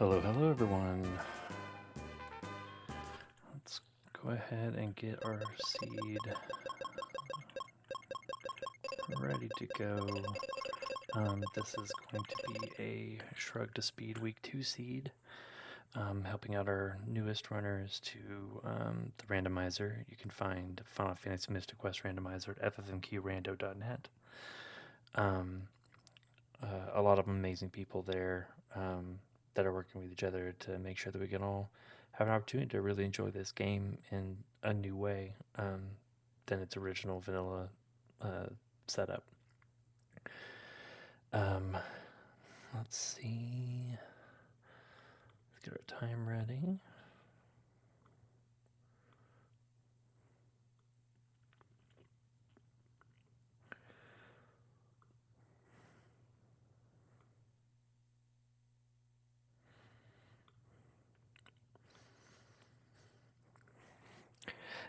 Hello everyone. Let's go ahead and get our seed ready to go. This is going to be a Shrug to Speed Week 2 seed, helping out our newest runners to the randomizer. You can find Final Fantasy Mystic Quest randomizer at FFMQRando.net. A lot of amazing people there that are working with each other to make sure that we can all have an opportunity to really enjoy this game in a new way than its original vanilla setup. Let's see. Let's get our time ready.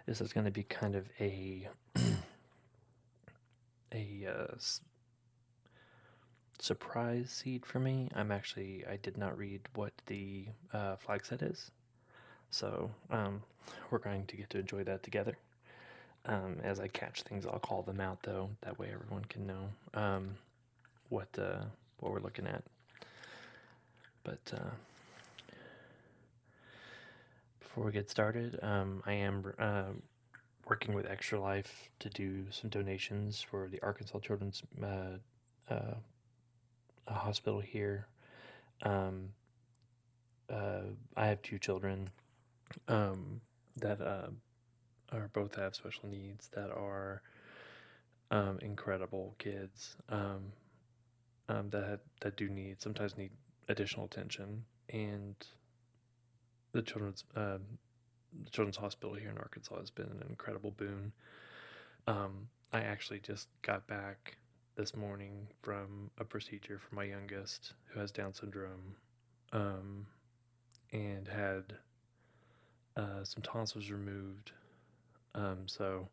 This is going to be kind of a surprise seed for me. I did not read what the flag set is, so we're going to get to enjoy that together. As I catch things, I'll call them out though. That way, everyone can know what we're looking at. But before we get started, I am working with Extra Life to do some donations for the Arkansas Children's Hospital here. I have two children that are both have special needs that are incredible kids that do sometimes need additional attention, and the children's hospital here in Arkansas has been an incredible boon. I actually just got back this morning from a procedure for my youngest who has Down syndrome, and had some tonsils removed. So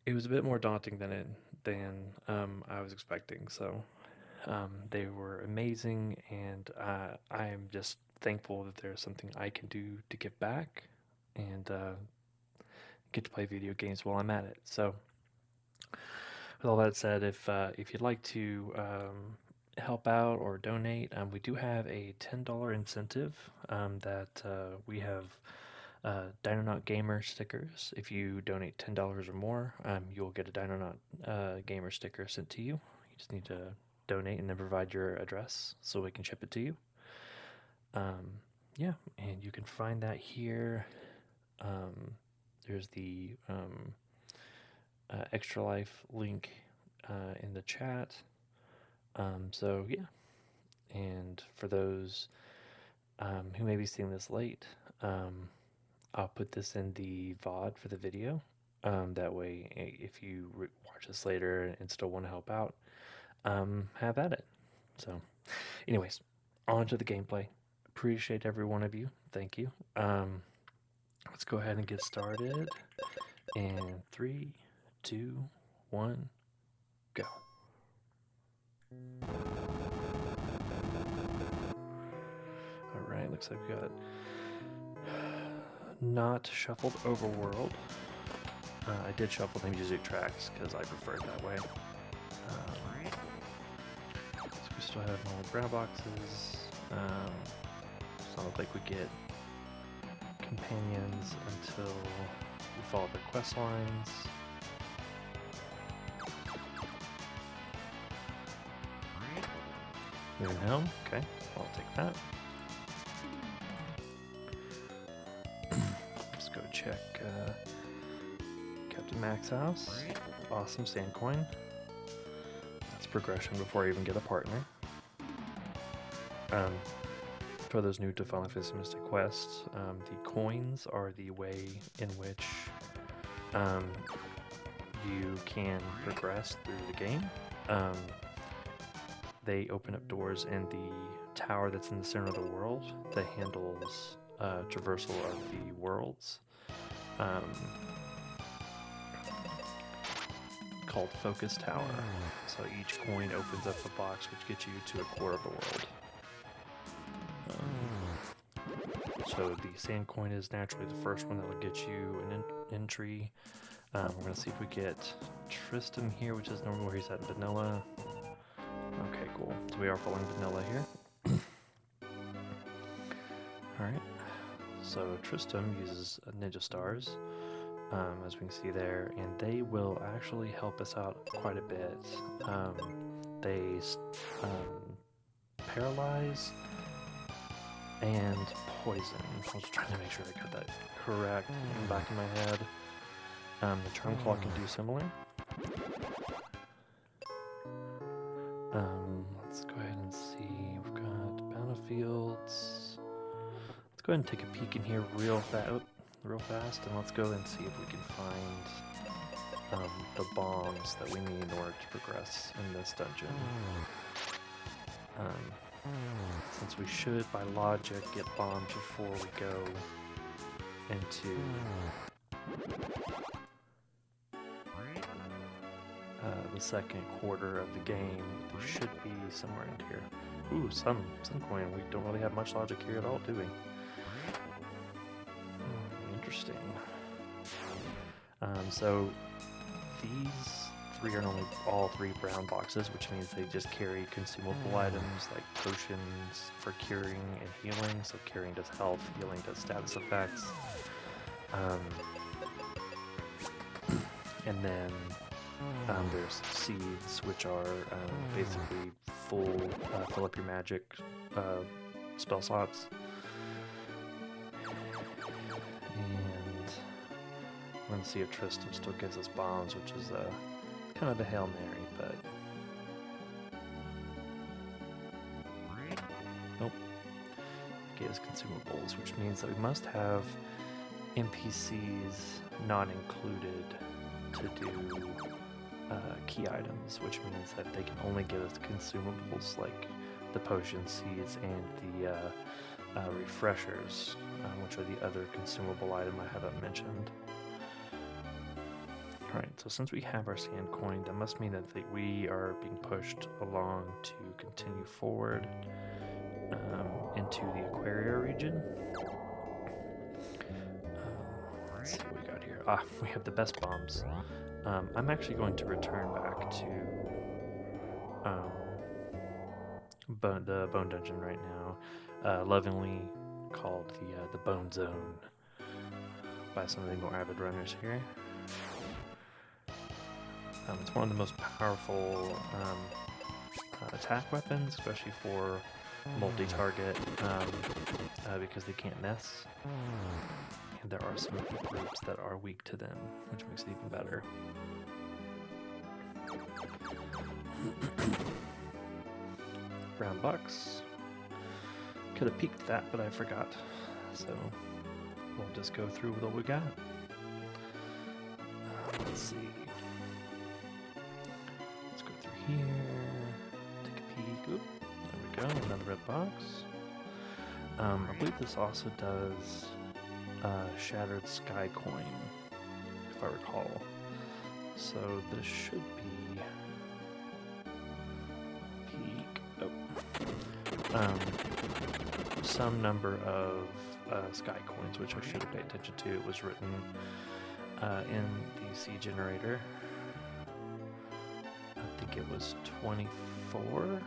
it was a bit more daunting than I was expecting. So they were amazing, and I am just thankful that there's something I can do to give back and get to play video games while I'm at it. So with all that said, if you'd like to help out or donate, we do have a $10 incentive that we have Dinonaut Gamer stickers. If you donate $10 or more, you'll get a Dinonaut Gamer sticker sent to you. You just need to donate and then provide your address so we can ship it to you. Yeah, and you can find that here. There's the Extra Life link in the chat. So yeah, and for those who may be seeing this late, I'll put this in the VOD for the video. That way, if you watch this later and still want to help out, have at it. So anyways, on to the gameplay. Appreciate every one of you. Thank you. Let's go ahead and get started. And 3, 2, 1, go. Alright, looks like we got not shuffled overworld. I did shuffle the music tracks because I prefer it that way. So we still have more brown boxes. Doesn't look like we get companions until we follow the quest lines. Moving home, okay, I'll take that. Let's go check Captain Mac's house. Awesome sand coin. That's progression before I even get a partner. For those new to Final Fantasy Mystic Quest, the coins are the way in which you can progress through the game. They open up doors in the tower that's in the center of the world that handles traversal of the worlds, called Focus Tower. So each coin opens up a box which gets you to a core of the world. So the sand coin is naturally the first one that will get you an entry. We're going to see if we get Tristram here, which is normally where he's at vanilla. Okay, cool. So we are following vanilla here. Alright. So Tristram uses ninja stars, as we can see there, and they will actually help us out quite a bit. They paralyze and poison. I was trying to make sure I got that correct in the back of my head. The Charm Claw can do similar. Let's go ahead and see. We've got battlefields. Let's go ahead and take a peek in here real fast, and let's go and see if we can find the bombs that we need in order to progress in this dungeon. Since we should, by logic, get bombs before we go into the second quarter of the game, there should be somewhere in here. Ooh, sun coin. We don't really have much logic here at all, do we? Interesting. So these three are only all three brown boxes, which means they just carry consumable items like potions for curing and healing. So curing does health, healing does status effects. And then there's seeds, which are basically fill up your magic spell slots. And we're going to see if Tristram still gives us bombs, which is kind of a Hail Mary, but nope. It gives consumables, which means that we must have NPCs not included to do key items, which means that they can only give us consumables like the potion seeds and the refreshers, which are the other consumable item I haven't mentioned. Alright, so since we have our sand coin, that must mean that we are being pushed along to continue forward into the Aquaria region. Let's see what we got here. We have the best bombs. I'm actually going to return back to the Bone Dungeon right now, lovingly called the Bone Zone by some of the more avid runners here. It's one of the most powerful attack weapons, especially for multi-target, because they can't miss. And there are some groups that are weak to them, which makes it even better. Brown box. Could have peeked that, but I forgot. So we'll just go through with what we got. Let's see. Let's go through here. Take a peek. Oop, there we go. Another red box. I believe this also does Shattered Sky Coin, if I recall. So this should be peak. Some number of sky coins, which I should have paid attention to. It was written in the C generator. I think it was 24.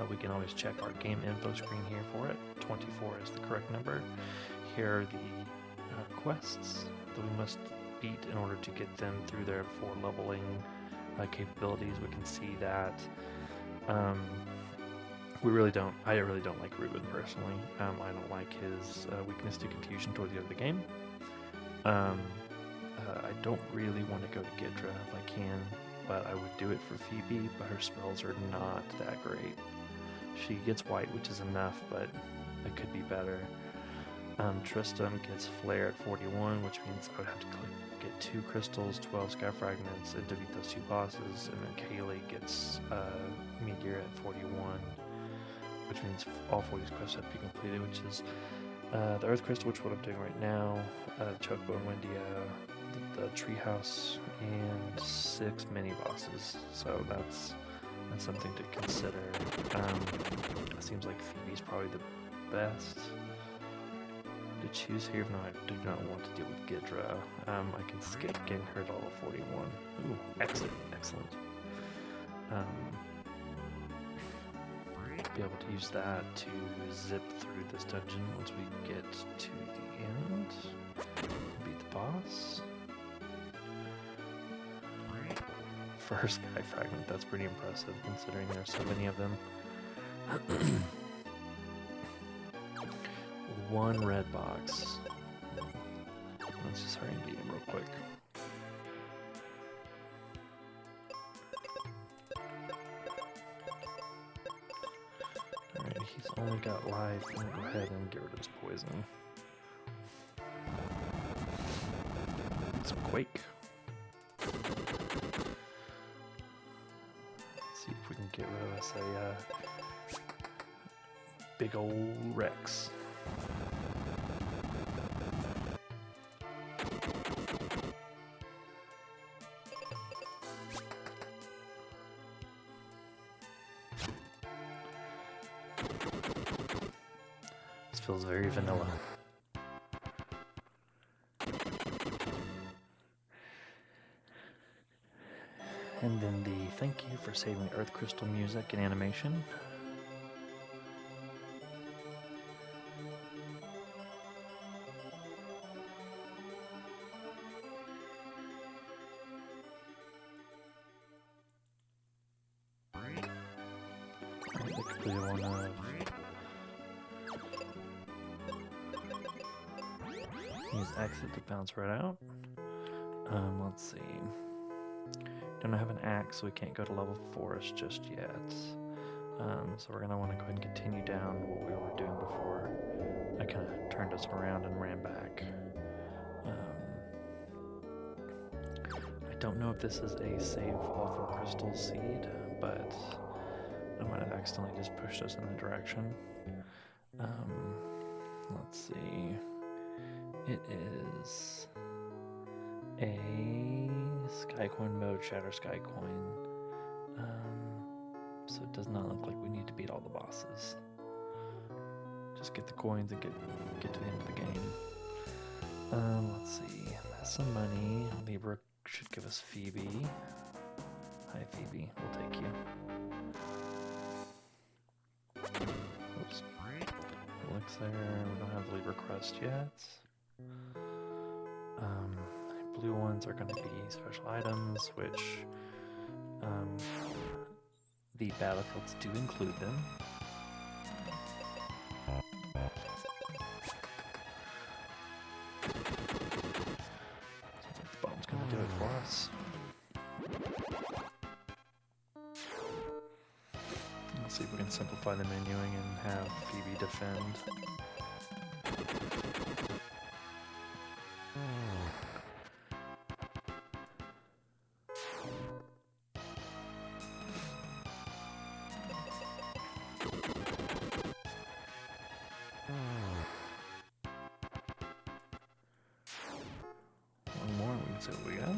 We can always check our game info screen here for it. 24 is the correct number. Here are the quests that we must beat in order to get them through their 4 leveling capabilities. We can see that I really don't like Ruben personally. I don't like his weakness to confusion toward the end of the game. I don't really want to go to Gidra if I can, but I would do it for Phoebe, but her spells are not that great. She gets white, which is enough, but it could be better. Tristram gets Flare at 41, which means I would have to get 2 crystals, 12 sky fragments, and defeat those 2 bosses. And then Kaylee gets Meteor at 41, which means all 4 of these quests have to be completed, which is the Earth Crystal, which is what I'm doing right now, Chocobo and Wendia, the Treehouse, and 6 mini bosses. So that's That's something to consider. It seems like Phoebe's probably the best to choose here. No, I do not want to deal with Gidra. I can skip getting her to level 41. Ooh, exit. Excellent. Be able to use that to zip through this dungeon once we get to the end. Beat the boss. First Sky Fragment, that's pretty impressive considering there's so many of them. One red box. Let's just hurry and beat him real quick. Alright, he's only got life. I'm gonna go ahead and get rid of his poison. Some Quake. Let's see if we can get rid of us a big old Rex. This feels very vanilla. And then the thank you for saving Earth Crystal music and animation. They completed one of... Use exit to bounce right out. Let's see. Don't have an axe, so we can't go to level forest just yet. So we're gonna want to go ahead and continue down what we were doing before. I kind of turned us around and ran back. I don't know if this is a save all for crystal seed, but I might have accidentally just pushed us in that direction. Let's see. It is a Skycoin mode, Shatter Skycoin. So it does not look like we need to beat all the bosses. Just get the coins and get to the end of the game. Let's see. That's some money. Libra should give us Phoebe. Hi Phoebe, we'll take you. Oops. Elixir, we don't have Libra Crust yet. Blue ones are going to be special items, which the battlefields do include them. Sounds like the bomb's going to do it for us. Let's see if we can simplify the menuing and have Phoebe defend. One more, we can see what we got.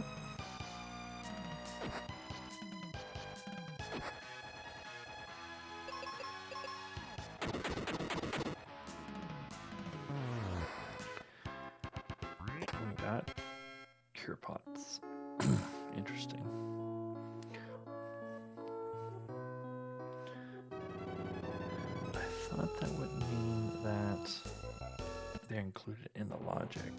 We got cure pots. Interesting. I thought that would mean that they're included in the logic.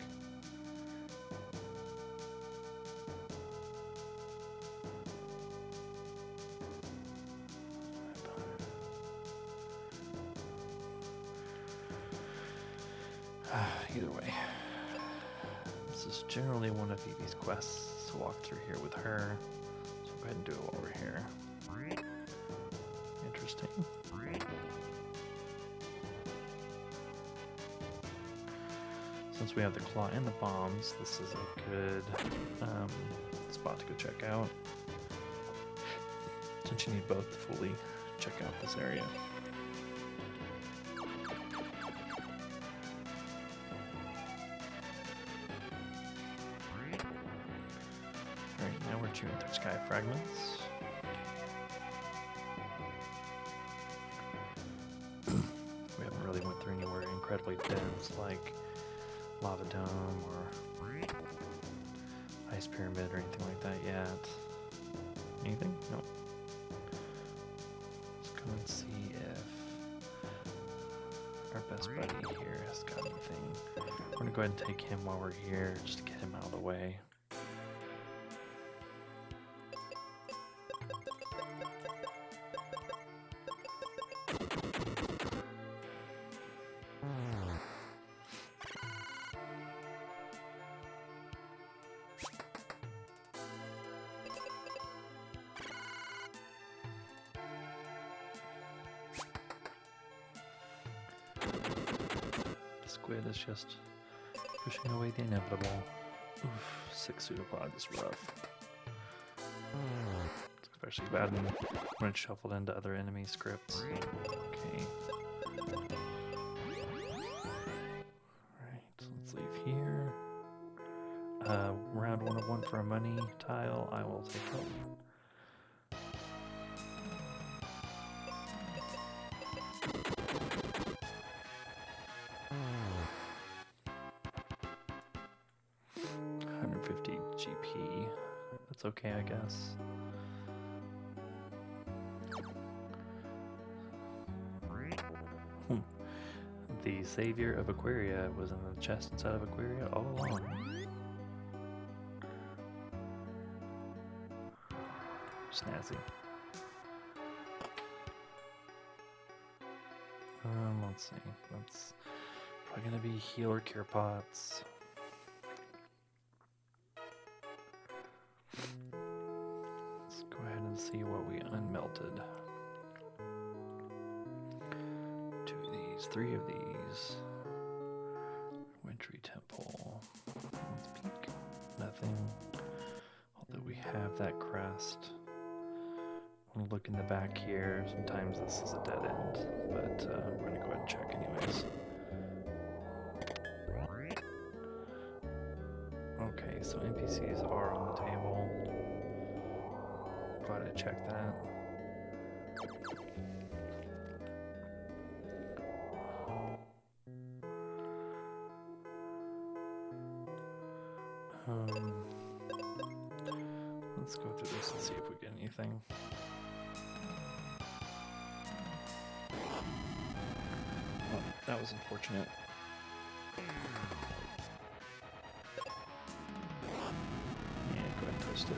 Either way, this is generally one of Phoebe's quests to walk through here with her. So go ahead and do it while we're here. Interesting. Since we have the claw and the bombs, this is a good spot to go check out. Since you need both to fully check out this area. Alright, now we're chewing through Sky Fragments. incredibly dense, like Lava Dome or Ice Pyramid or anything like that yet. Anything? Nope. Let's go and see if our best buddy here has got anything. We're gonna go ahead and take him while we're here, just to get him out of the way. Squid is just pushing away the inevitable. Oof, 6 pseudopods is rough. It's especially bad when it's shuffled into other enemy scripts. Okay. Alright, so let's leave here. Round 1 of 1 for a money tile. I will take it. GP. That's okay, I guess. The savior of Aquaria was in the chest inside of Aquaria all along. Snazzy. Let's see. That's probably gonna be heal or cure pots. See what we unmelted. 2 of these, 3 of these. Wintry Temple. Let's peek. Nothing. Although we have that crest. I'm gonna look in the back here. Sometimes this is a dead end, but we're gonna go ahead and check anyways. Okay, so NPCs are on the table. Glad I checked that. Let's go through this and see if we get anything. Oh, that was unfortunate. Yeah, go ahead and twist it.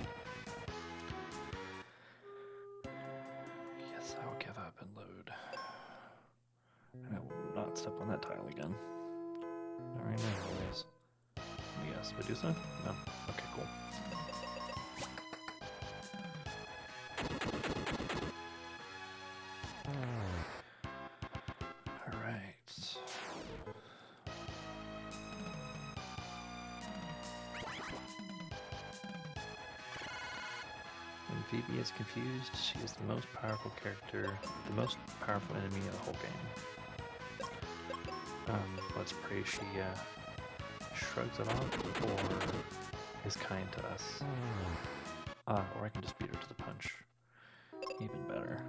And load. And I will not step on that tile again. Alright, anyways. Yes, we do so? No? Okay, cool. Alright. When Phoebe is confused, she is the most powerful character, the most powerful enemy of the whole game. Let's pray she shrugs it off, or is kind to us. Or I can just beat her to the punch. Even better.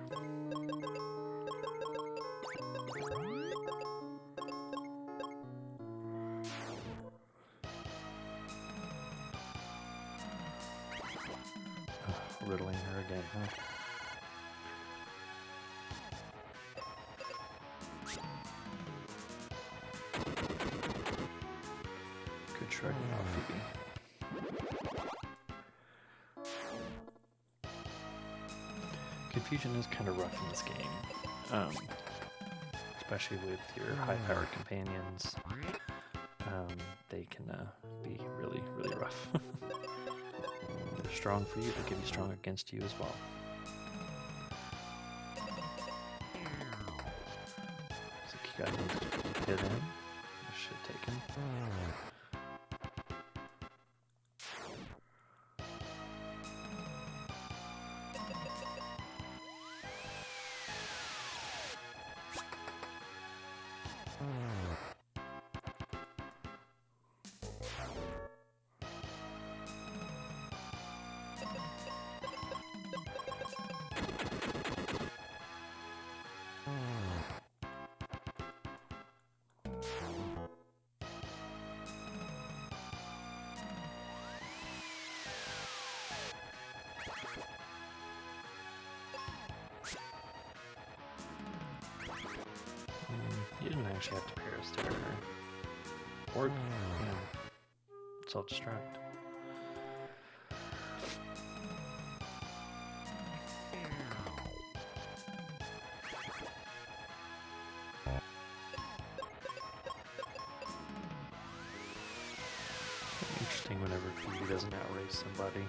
Riddling her again, huh? Good shrugging off, Phoebe. Confusion is kind of rough in this game, especially with your high-powered companions. They can be really, really rough. They're strong for you, they can be strong against you as well. So you got him hit in. This should take him. You didn't actually have to parastare or, self-destruct. Interesting whenever Phoebe doesn't outrace somebody.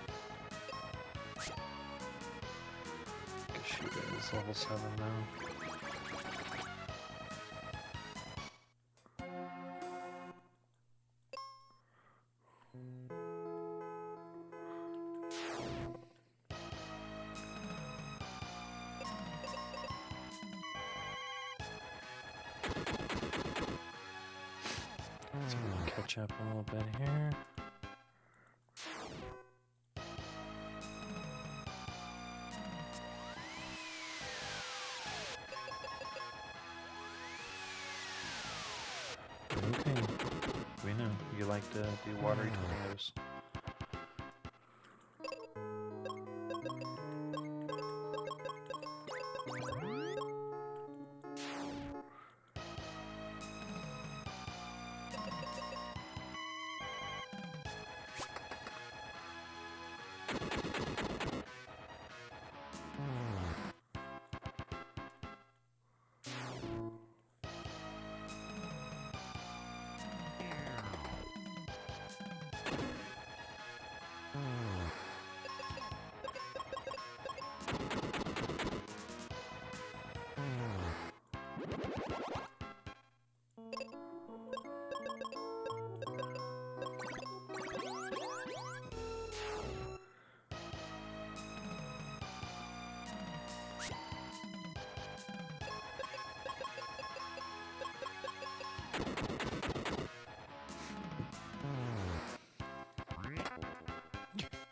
Because she is level 7 now. So we can catch up a little bit here. Okay, we know you like to do watery tornadoes.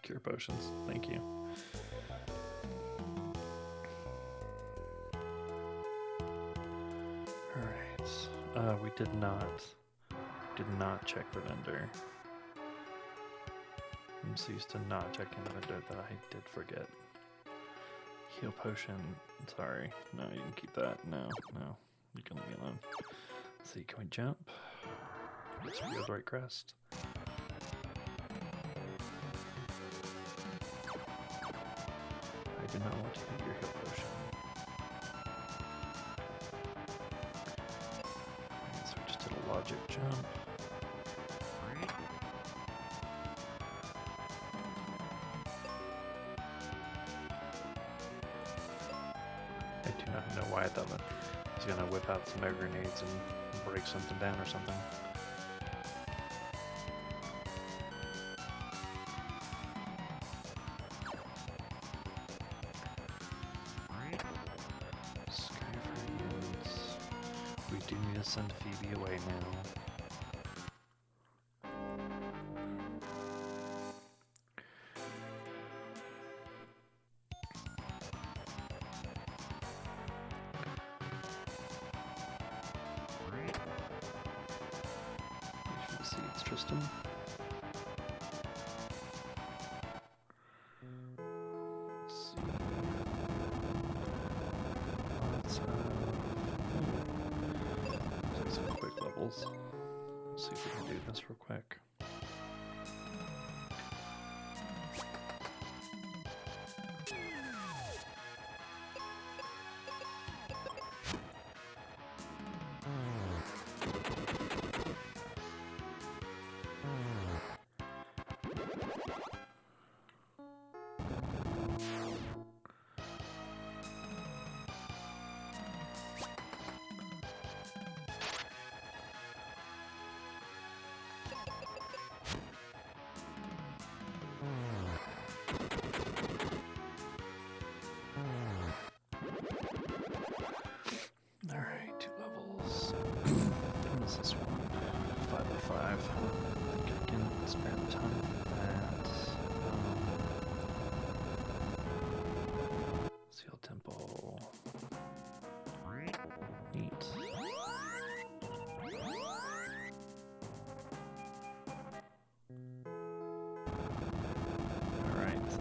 Cure potions, thank you. Alright, we did not check the vendor. I'm so used to not checking the vendor that I did forget. Heal potion, sorry. No, you can keep that. No, you can leave me alone. Let's see, can we jump? Yes, we go to right crest. I do not want to hit your heal potion. So we just did a logic jump. I do not know why I thought that I was gonna whip out some air grenades and break something down or something. We do need to send Phoebe away now. Thanks for the seeds, Tristan. Let's see. Let's some quick levels. Let's see if we can do this real quick.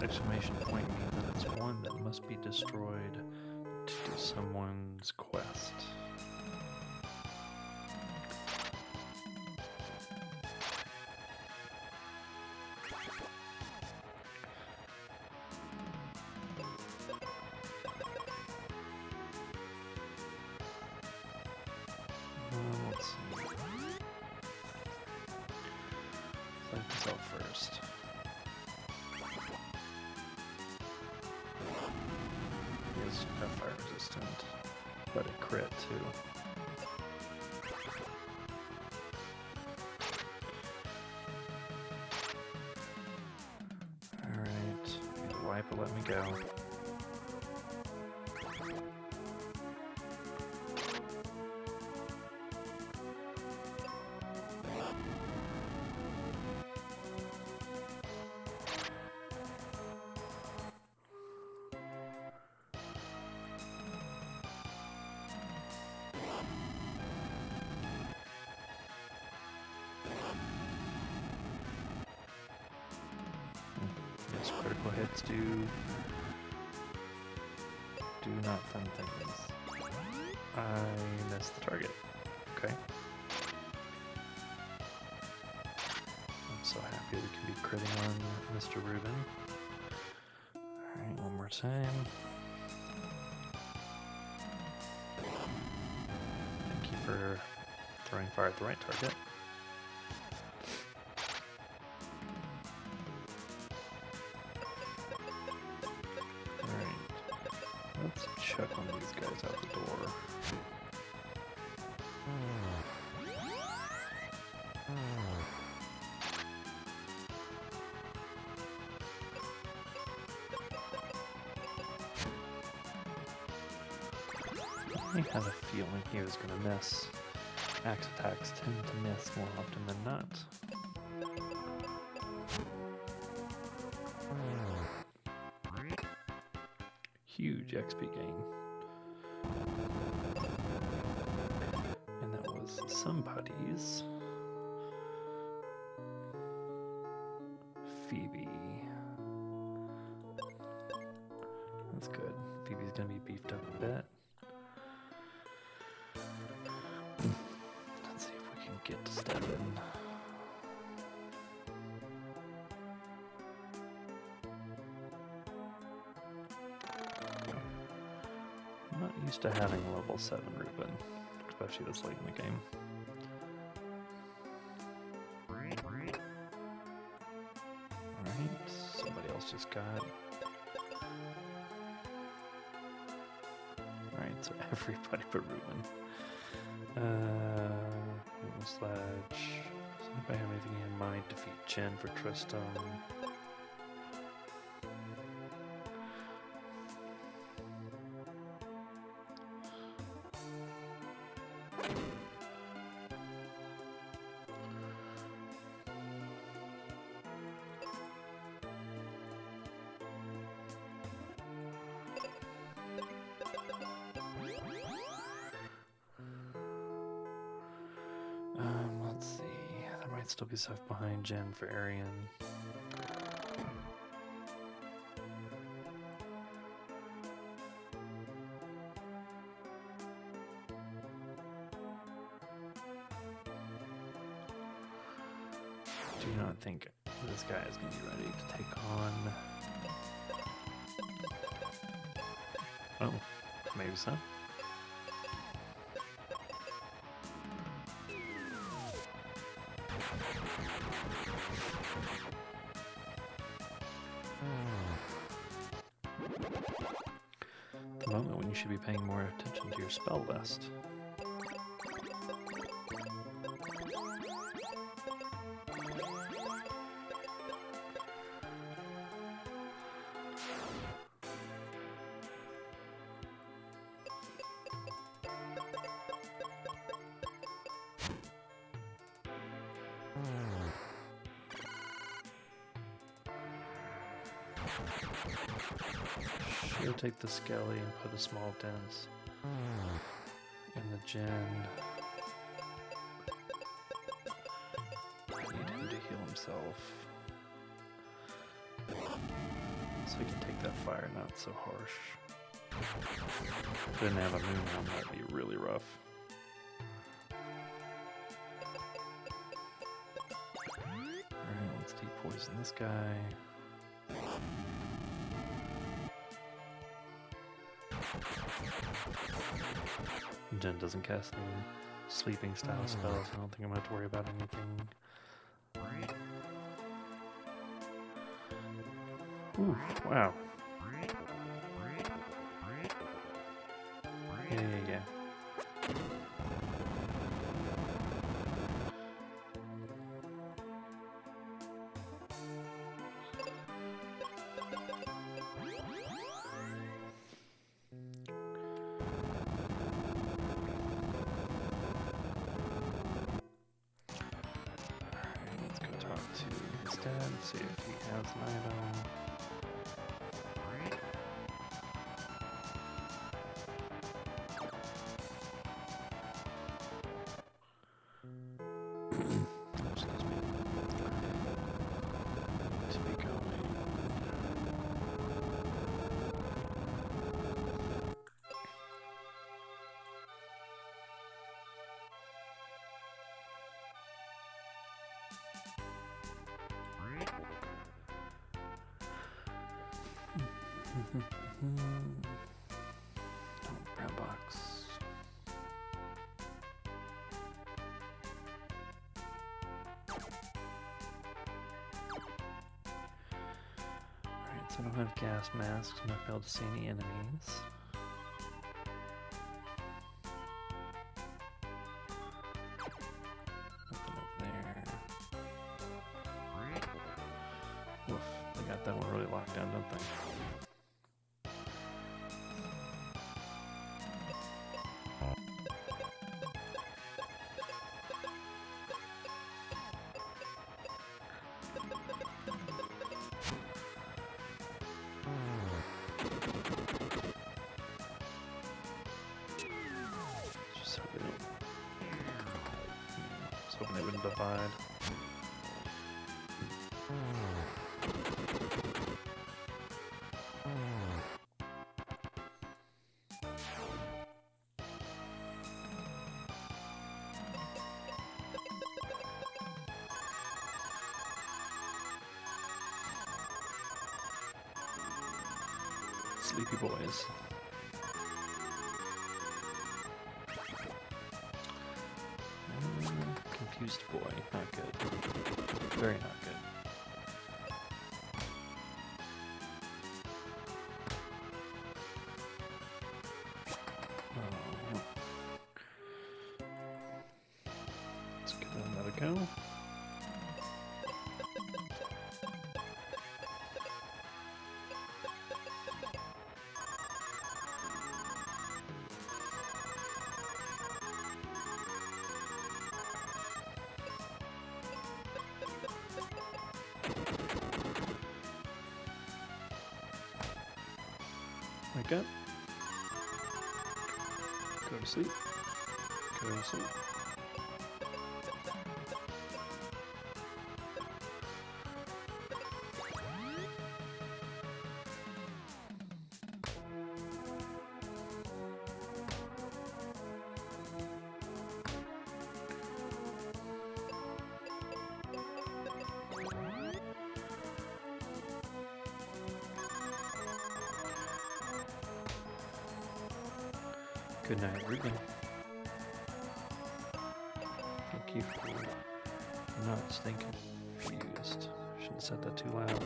exclamation point means that it's one that must be destroyed to do someone's quest. Let's see. Select this out first. It's fire resistant, but it crit too. Alright, either wipe or let me go. Yes, critical hits do not fun things. I missed the target. Okay. I'm so happy we can be critting on Mr. Rubin. Alright, one more time. Thank you for throwing fire at the right target. Let's chuck one of these guys out the door. I had a feeling he was going to miss. Axe attacks tend to miss more often than not. Huge XP gain. And that was somebody's Phoebe. That's good. Phoebe's gonna be beefed up a bit. Let's see if we can get to step in. I'm not used to having level 7 Reuben, especially this late in the game. Alright, somebody else just got. Alright, so everybody but Reuben. Sledge. Does anybody have anything in mind? Defeat Jen for Tristram. Let's see. There might still be stuff behind Jen for Arian. Do not think this guy is going to be ready to take on. Oh, maybe so. The moment when you should be paying more attention to your spell list. She'll take the Skelly and put a small dent in the Jen. I need him to heal himself. So we can take that fire, not so harsh. If we didn't have a moon on, that'd be really rough. Alright, let's depoison this guy. Jen doesn't cast any sleeping style spells. I don't think I'm gonna have to worry about anything. Ooh, wow. Yeah. Let's go talk to his dad, see if he has an item. Excuse me. To be going. Oh, brown box. Alright, so I don't have gas masks. I'm not able to see any enemies. Nothing over there. Woof, they got that one really locked down, don't they? Just hope they don't. Just hoping they wouldn't divide. Sleepy boys. Confused boy. Not good. Very not good. Oh. Let's give that another go. Wake up. Go to sleep. Go to sleep. Good night, Ruben. Thank you for not staying confused. Shouldn't have said that too loud.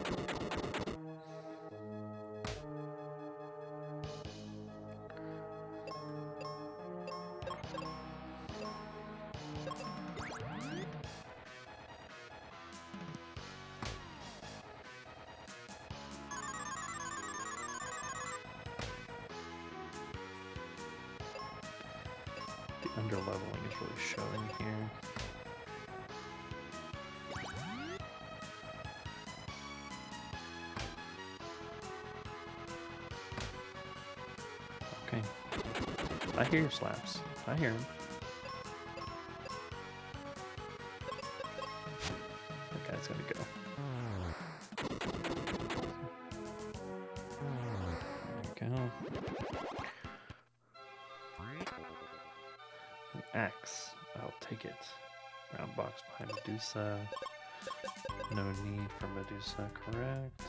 The underleveling is really showing here. Okay. I hear your slaps. I hear him. That guy's gonna go. we go. An axe. I'll take it. Brown box behind Medusa. No need for Medusa, correct.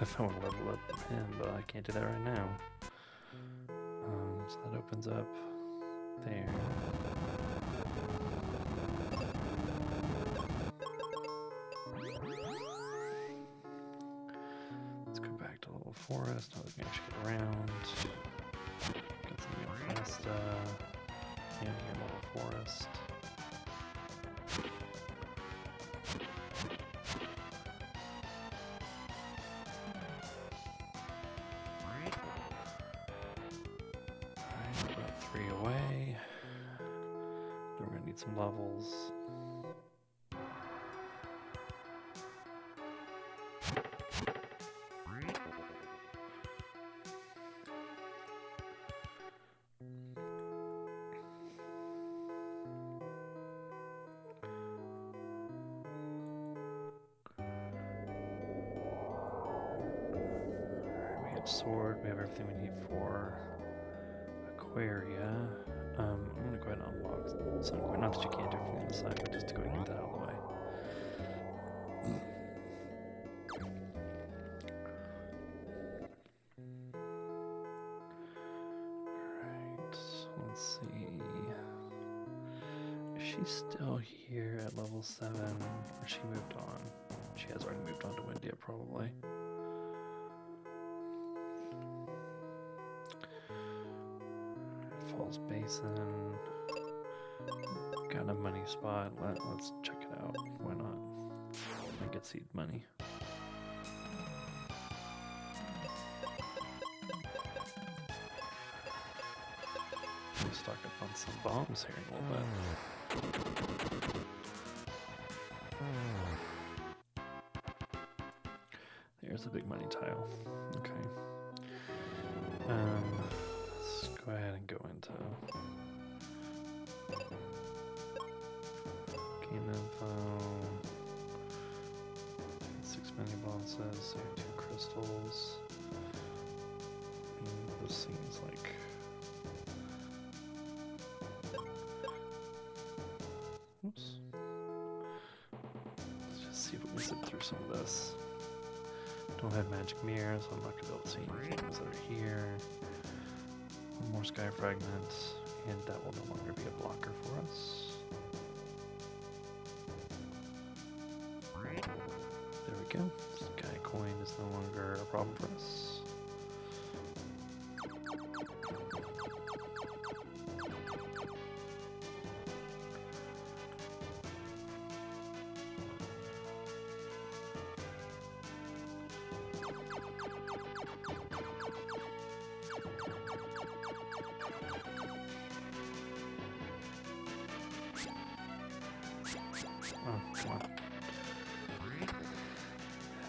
If I want to level up him, but I can't do that right now. So that opens up there. Let's go back to Little Forest. Now we can actually get around. Get some more Festa. And here in Little Forest. Some levels. We have sword, we have everything we need for Aquaria. I'm gonna go ahead and unlock some coin. Not that you can't do it from the other side, but just to go ahead and get that out of the way. Alright, let's see. Is she still here at level 7? Or she moved on? She has already moved on to Windia, probably. Falls Basin. Got a money spot. Let's check it out. Why not? I get seed money. Stock up on some bombs here in a little bit. There's a big money tile. Okay. Let's go ahead and go into game info. 6 mini bosses, 2 crystals. This seems like oops. Let's just see if we can zip through some of this. Don't have magic mirror, so I'm not gonna be able to see any things that are here. One more sky fragment, and that will no longer be a blocker for us. There we go. Sky coin is no longer a problem for us. Oh, come on.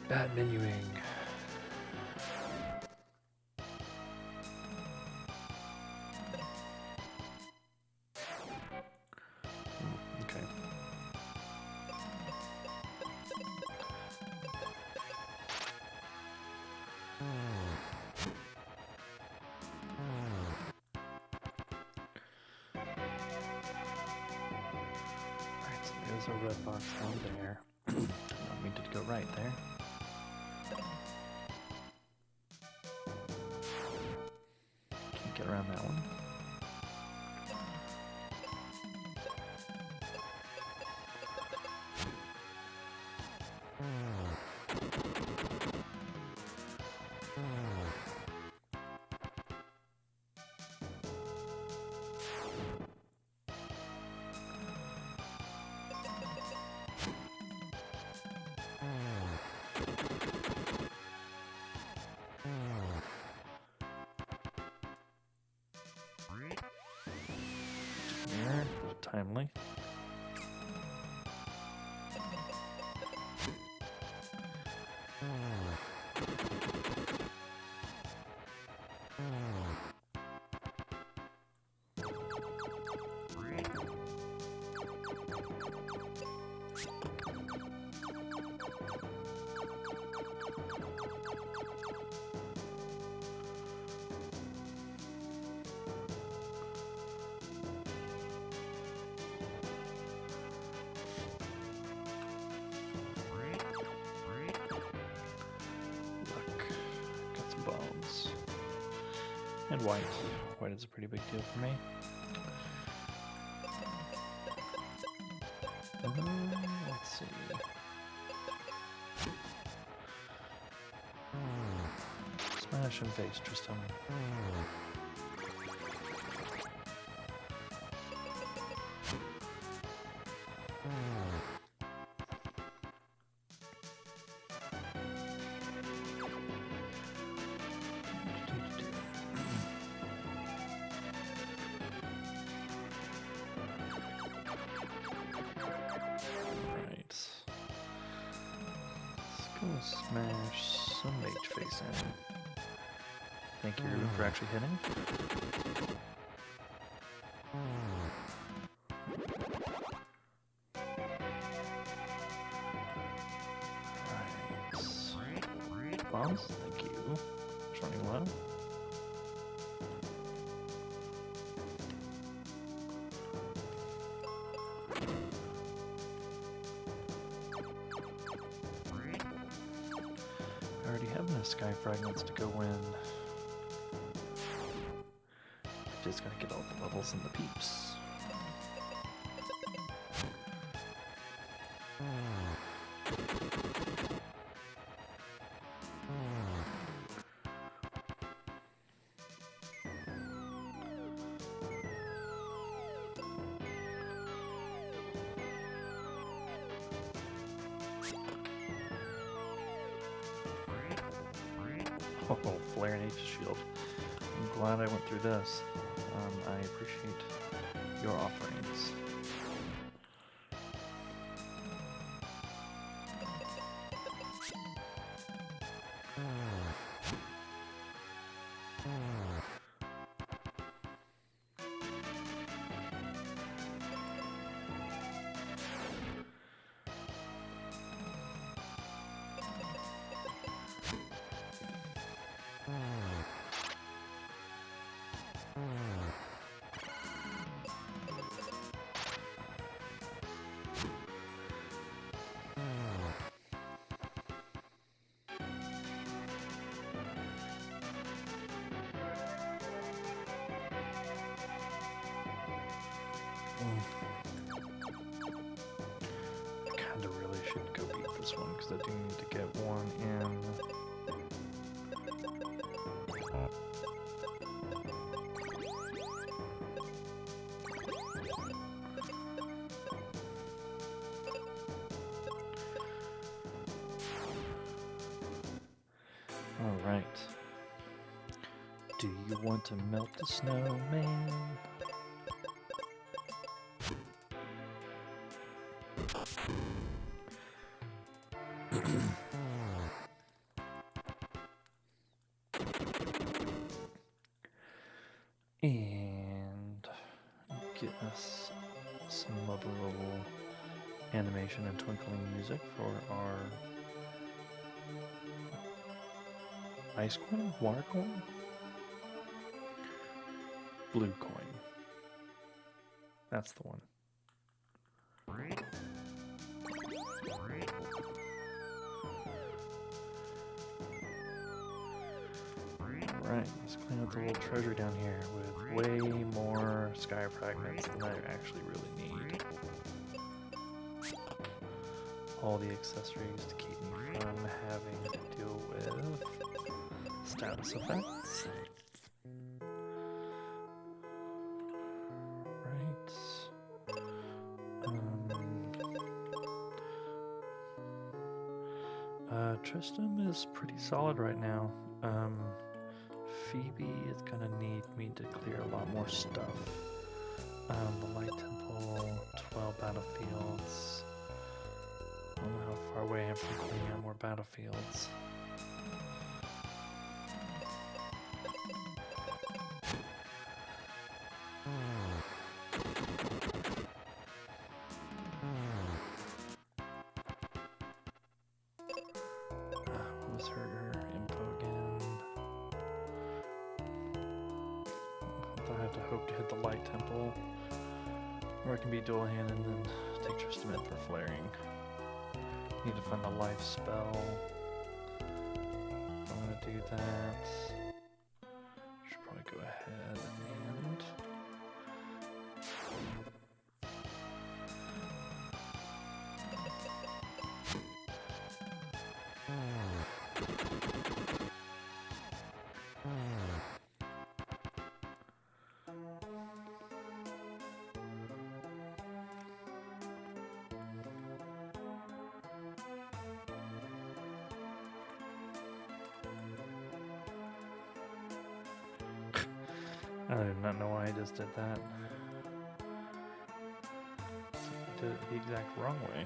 Bad menuing. Okay. Alright, so there's a red box down there. Did not mean to go right there. Can't get around that one. There, timely. And white. White is a pretty big deal for me. Let's see. Smash and face Tristan. Smash some mage face in. Thank you for actually hitting. Right. Bombs, thank you. It's running low. I already have enough sky fragments to go win. Just gotta get all the levels and the peeps. Oh, Flare and H Shield. I'm glad I went through this. I appreciate your offerings. I kinda really should go beat this one because I do need to get one in. Alright. Do you want to melt the snowman? And get us some lovely little animation and twinkling music for our ice coin? Water coin? Blue coin. That's the one. Alright, let's clean up the little treasure down here with way more sky fragments than I actually really need. All the accessories to keep me from having to deal with status effects. Tristram is pretty solid right now. Phoebe is gonna need me to clear a lot more stuff. The Light Temple, 12 battlefields. I don't know how far away I am from clearing out more battlefields. What was her info again? I have to hope to hit the Light Temple, or it can be dual hand and then take Tristram in for flaring. Need to find the life spell. I'm gonna do that. Should probably go I do not know why I just did that. I did it the exact wrong way.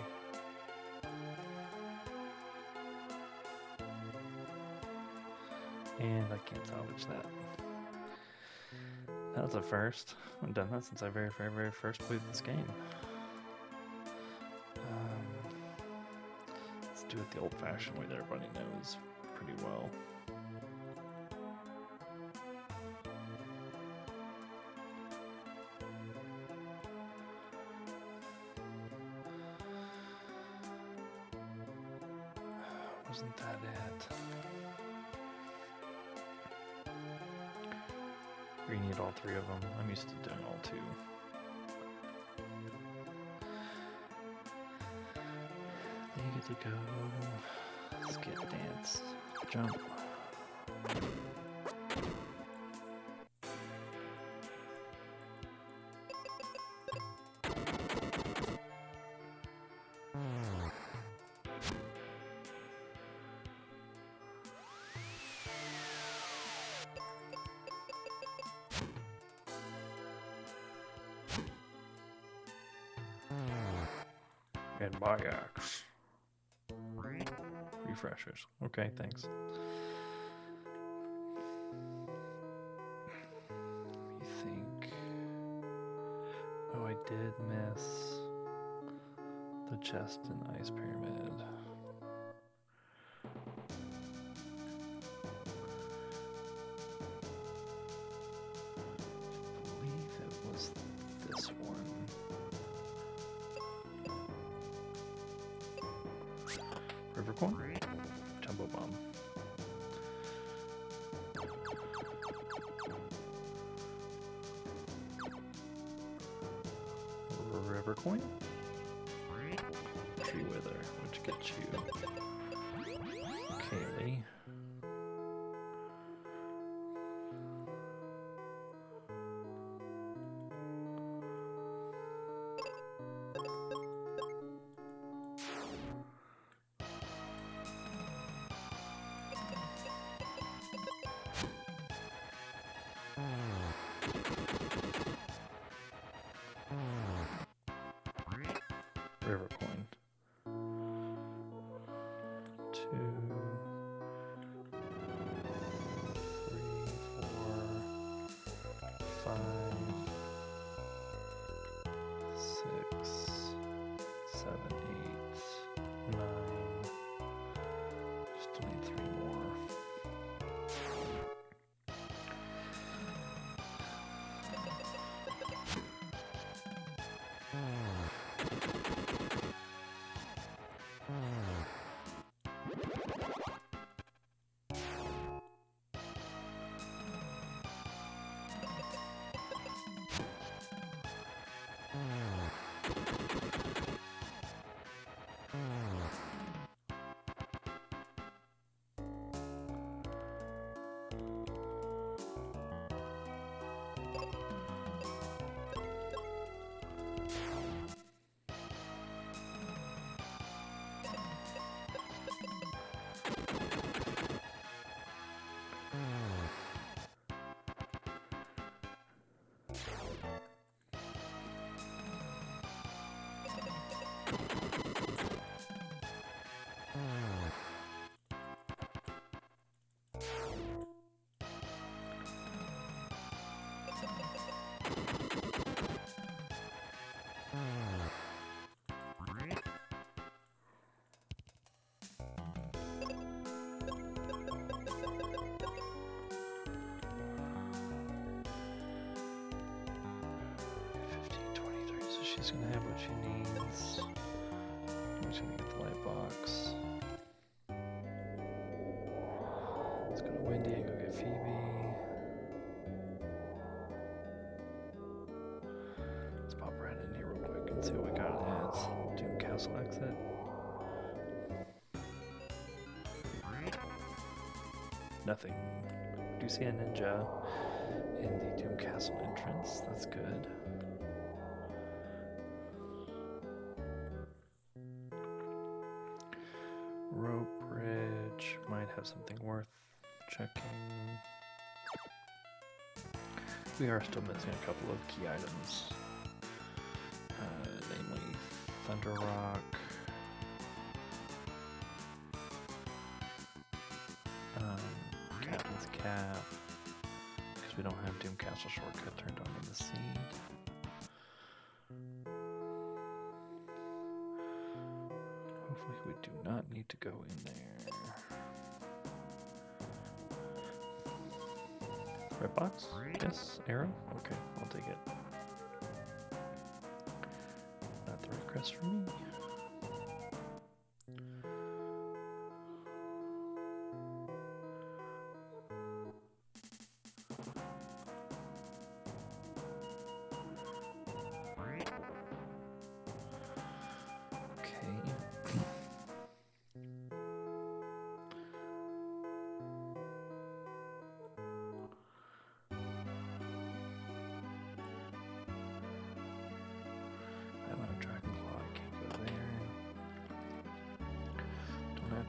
And I can't salvage that. That was a first. I haven't done that since I very first played this game. Let's do it the old-fashioned way that everybody knows pretty well. Wasn't that it? We need all three of them. I'm used to doing all two. Then you get to go skip, dance, jump. And buy axe. Refreshers. Okay, thanks. Let me think. Oh, I did miss the chest and ice pyramid. I believe it was this one. River coin? Jumbo bomb. River coin? Tree wither, which gets you Kaylee. River coin. 2, 3, 4, 5, 6, 7, 8, 9. Still need 3 more. She's gonna have what she needs. I'm just gonna get the light box. Let's go to Wendy and go get Phoebe. Let's pop right in here real quick and see what we got. Yeah, it's Doom Castle exit. Nothing. Do you see a ninja in the Doom Castle entrance? That's good. Rope bridge might have something worth checking. We are still missing a couple of key items, namely Thunder Rock, Captain's Cap, because we don't have Doom Castle shortcut turned on in the seed. Hopefully we do not need to go in there. Red box? Yes. Arrow? Okay, I'll take it. Not the red crest for me.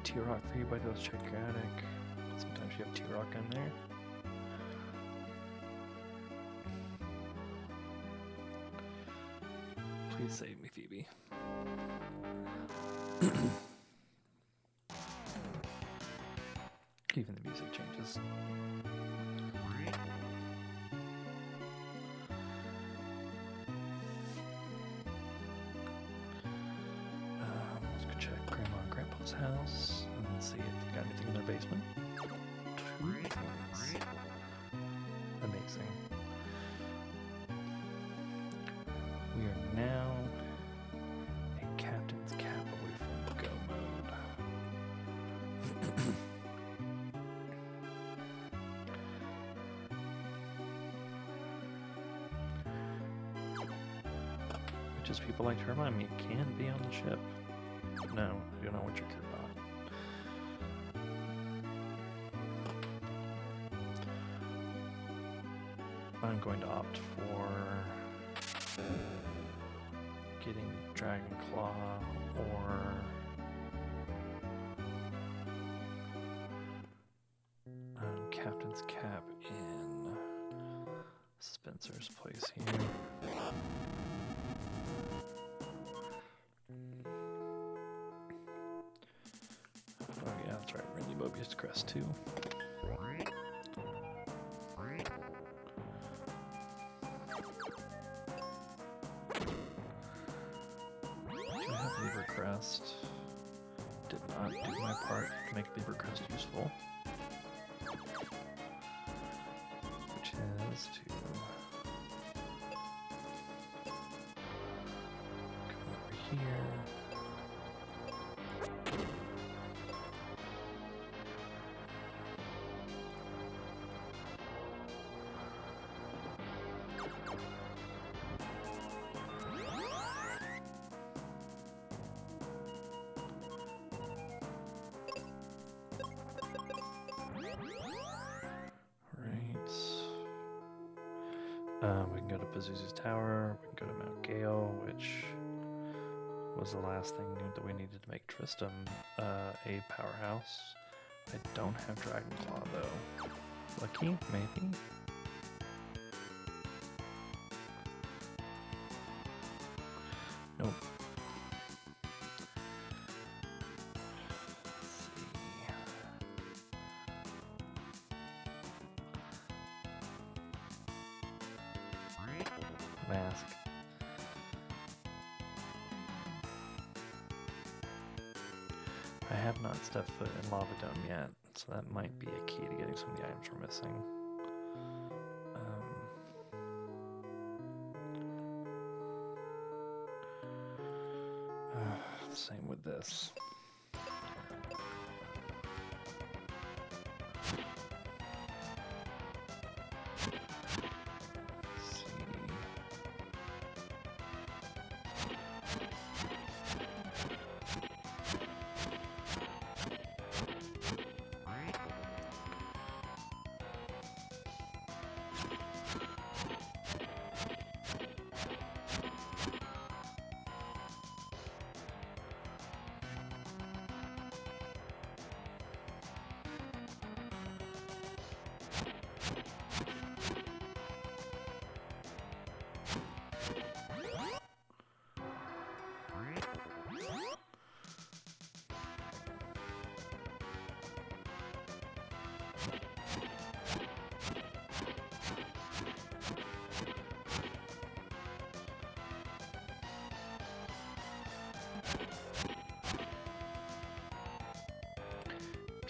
T-Rock for you by those check your attic. Sometimes you have T-Rock in there. Please save me, Phoebe. Even the music changes. Let's go check Grandma and Grandpa's house and see if they got anything in their basement. 2 things. Amazing. We are now a Captain's Cap away from go mode. Which, as people like to remind me, can be on the ship. No, I don't know what your gear bot. I'm going to opt for getting Dragon Claw or Captain's Cap in Spencer's place here. Oh yeah, that's right, Randy Mobius Crest too. Did not do my part to make Lieber Crest useful, which is to come over here. We can go to Pazuzu's Tower, we can go to Mount Gale, which was the last thing that we needed to make Tristram a powerhouse. I don't have Dragon Claw though. Lucky? Maybe? Nope. Mask. I have not stepped foot in Lava Dome yet, so that might be a key to getting some of the items we're missing. Same with this.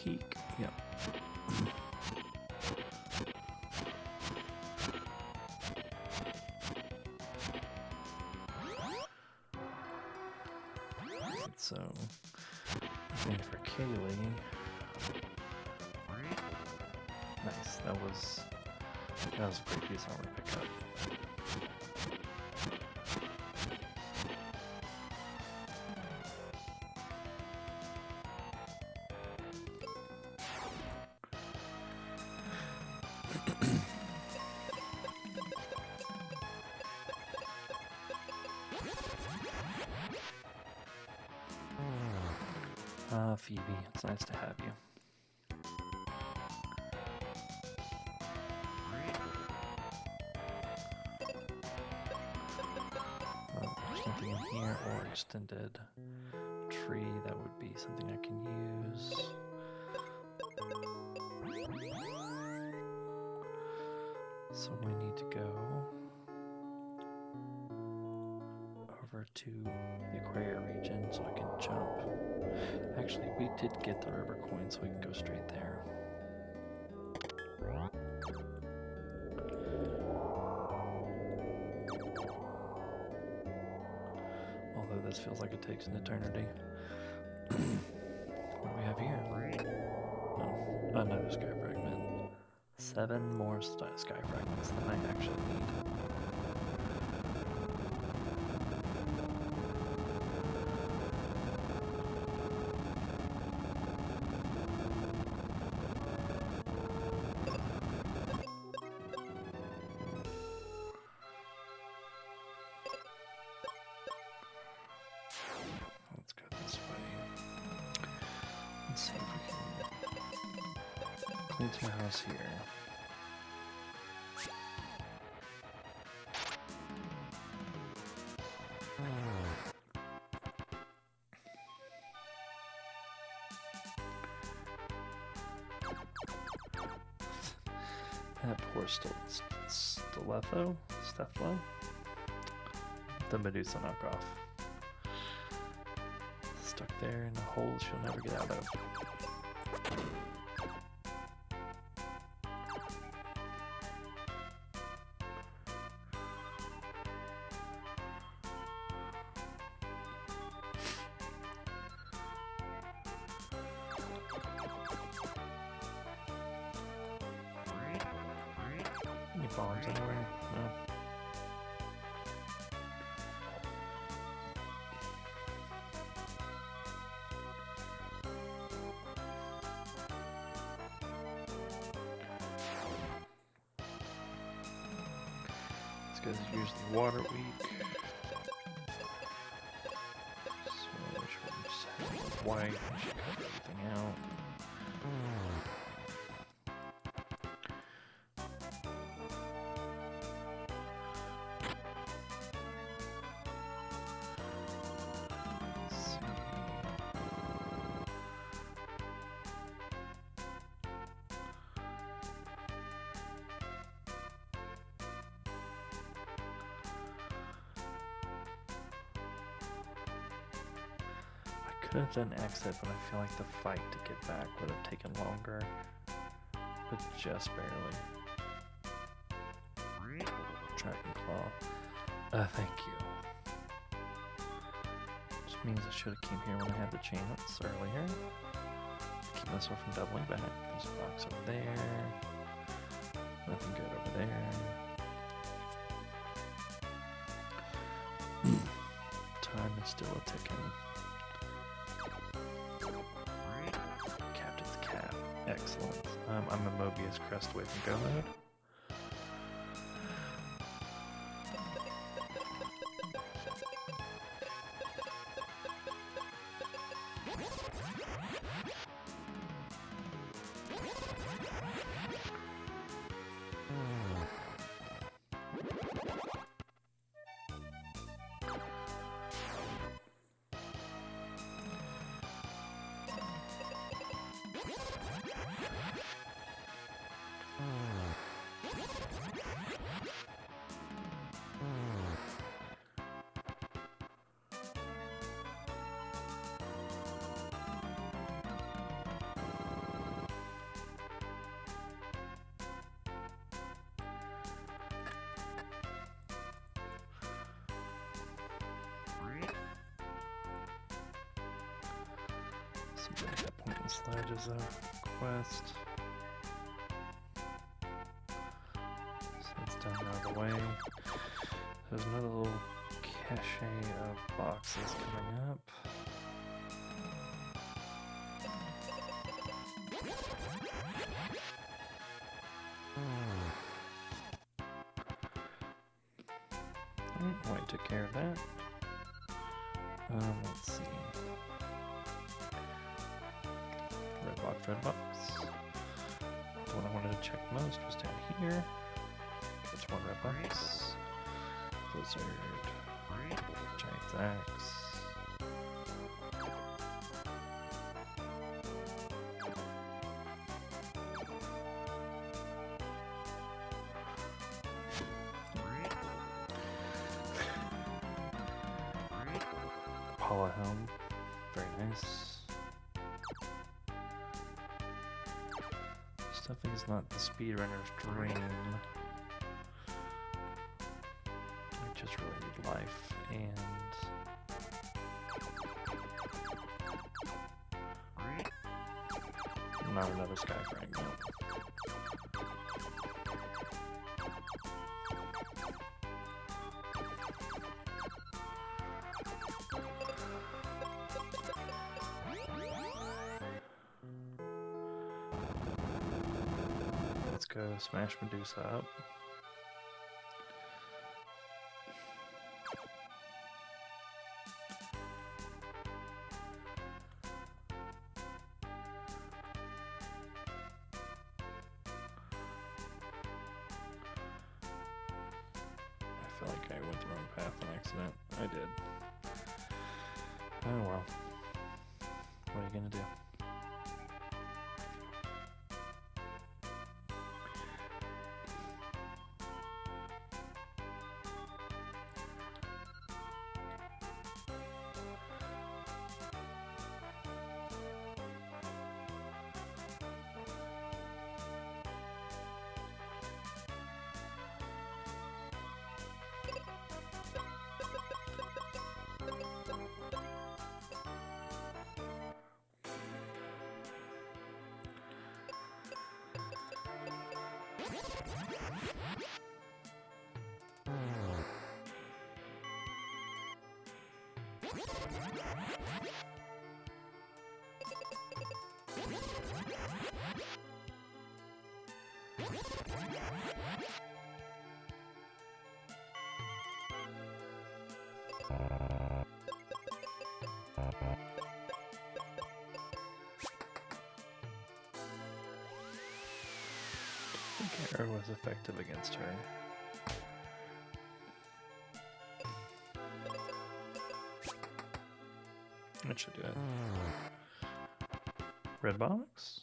peak. Yep. So, looking for Kaylee. Nice. That was a great piece I want to pick up. Phoebe, it's nice to have you. Well, there's nothing in here or extended tree. That would be something I can use. So we need to go over to the Aquaria region so I can jump. Actually, we did get the river coin, so we can go straight there. Although this feels like it takes an eternity. What do we have here? Oh, another sky fragment. 7 more sky fragments than I actually need. Let's go this way. Let's see if we can clean to my house here. That poor Steflo? The Medusa knockoff. Stuck there in a hole she'll never get out of. Any bombs anywhere? No. This guy's usually water weak. So which one just have white? We should cut everything out. Could have done exit, but I feel like the fight to get back would have taken longer, but just barely. Dragon Claw. Thank you. Which means I should have came here when I had the chance earlier. Keep myself from doubling back. There's a box over there. Nothing good over there. Time is still a ticking. Captain's Cap. Excellent. I'm a Mobius crest away from go mode. is a quest. So that's done out of the way. There's another little cache of boxes coming up. Alright, took care of that. Let's see. Red box. The one I wanted to check most was down here. That's one red box. Blizzard. Giant's axe. Apollo helm. Very nice. Stuff is not the speedrunner's dream. I just really need life and not another sky fragment. Let's go smash Medusa up. I feel like I went the wrong path on accident. I did. Oh well. What are you gonna do? I think arrow was effective against her. That should do it. Red box?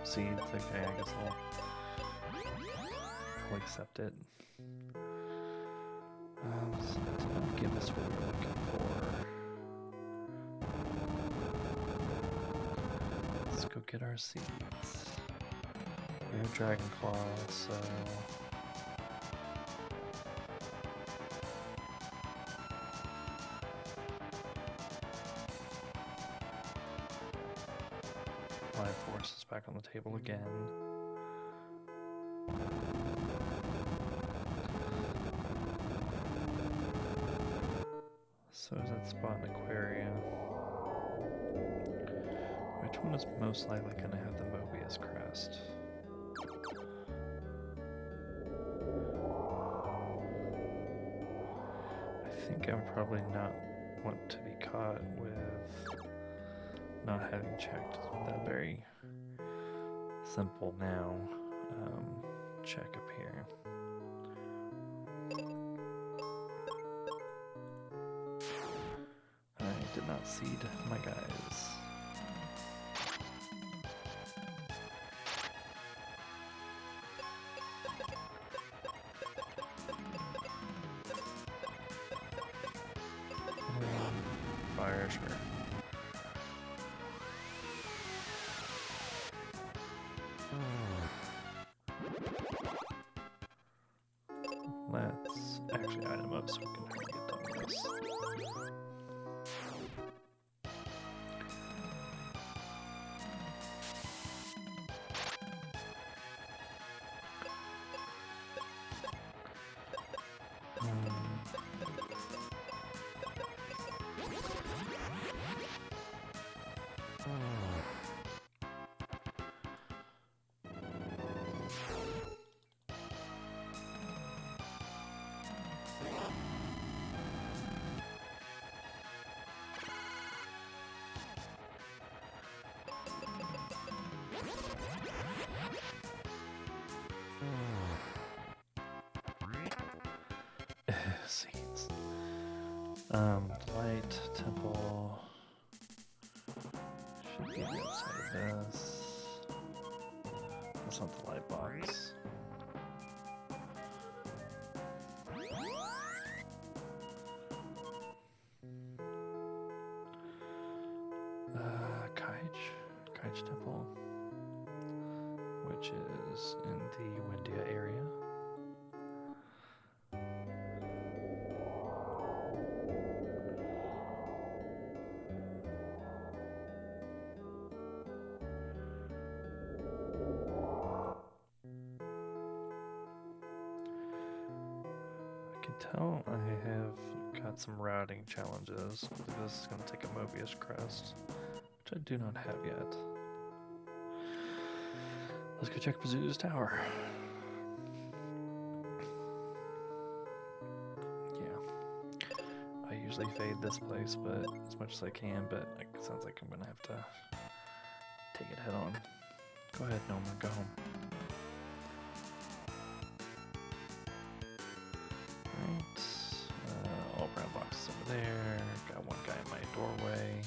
Seeds, okay, I guess I'll accept it. So that did not give us what we're looking for. Let's go get our seeds. We have Dragon Claw, so... Life Force is back on the table again. So is that spot in Aquaria? Which one is most likely going to have the Mobius crest? I think I would probably not want to be caught with not having checked that very simple now check up here. I did not seed my guys. Fire, sure. Let's actually item up so we can try and get done with this. Seeds. Light temple should be the outside of this. That's not the light box. Kaich temple, which is in the Windia area. I can tell I have got some routing challenges. This is going to take a Mobius crest, which I do not have yet. Let's go check Bazoo's tower. Yeah. I usually fade this place, but as much as I can, but it sounds like I'm gonna have to take it head on. Go ahead, Noma, go home. Alright. All brown boxes over there. Got one guy in my doorway.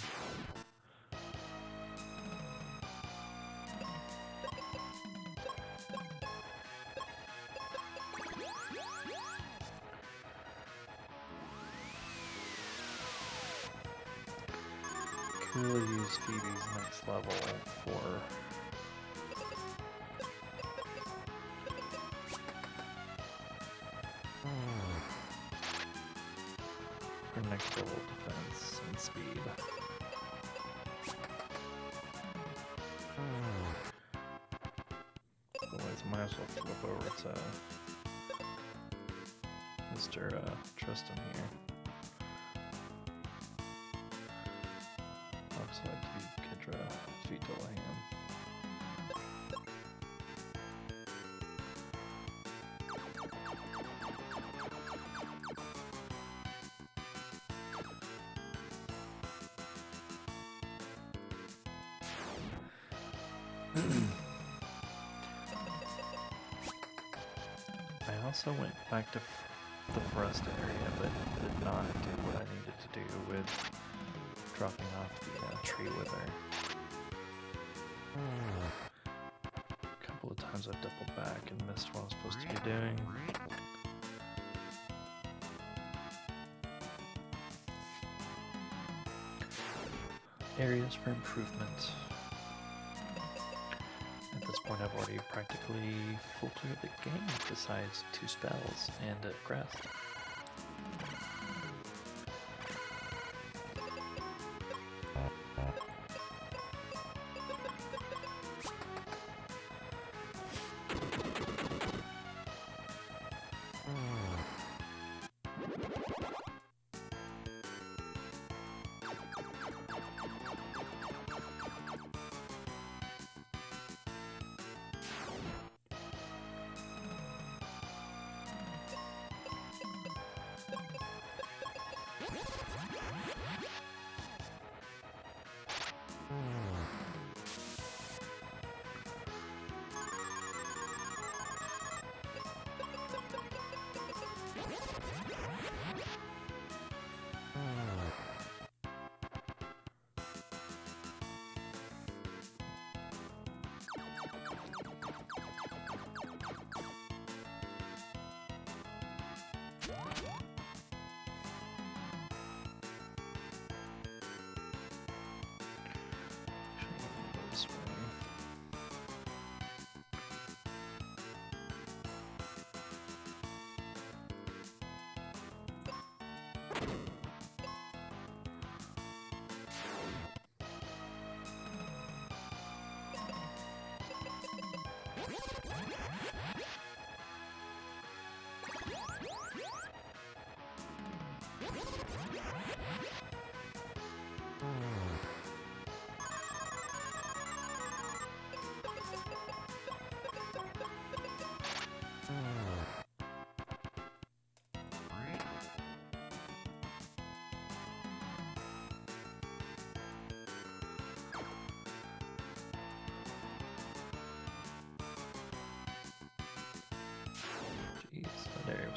Really use Phoebe's next level for her next level defense and speed. Otherwise, might as well flip over to Mr. Tristan here. Looks like Kidra defeat Dillahan. I also went back to the forest area, but did not do what I needed to do with dropping off the tree wither. A couple of times I doubled back and missed what I was supposed to be doing. Areas for improvement. At this point I've already practically full cleared the game besides 2 spells and a crest.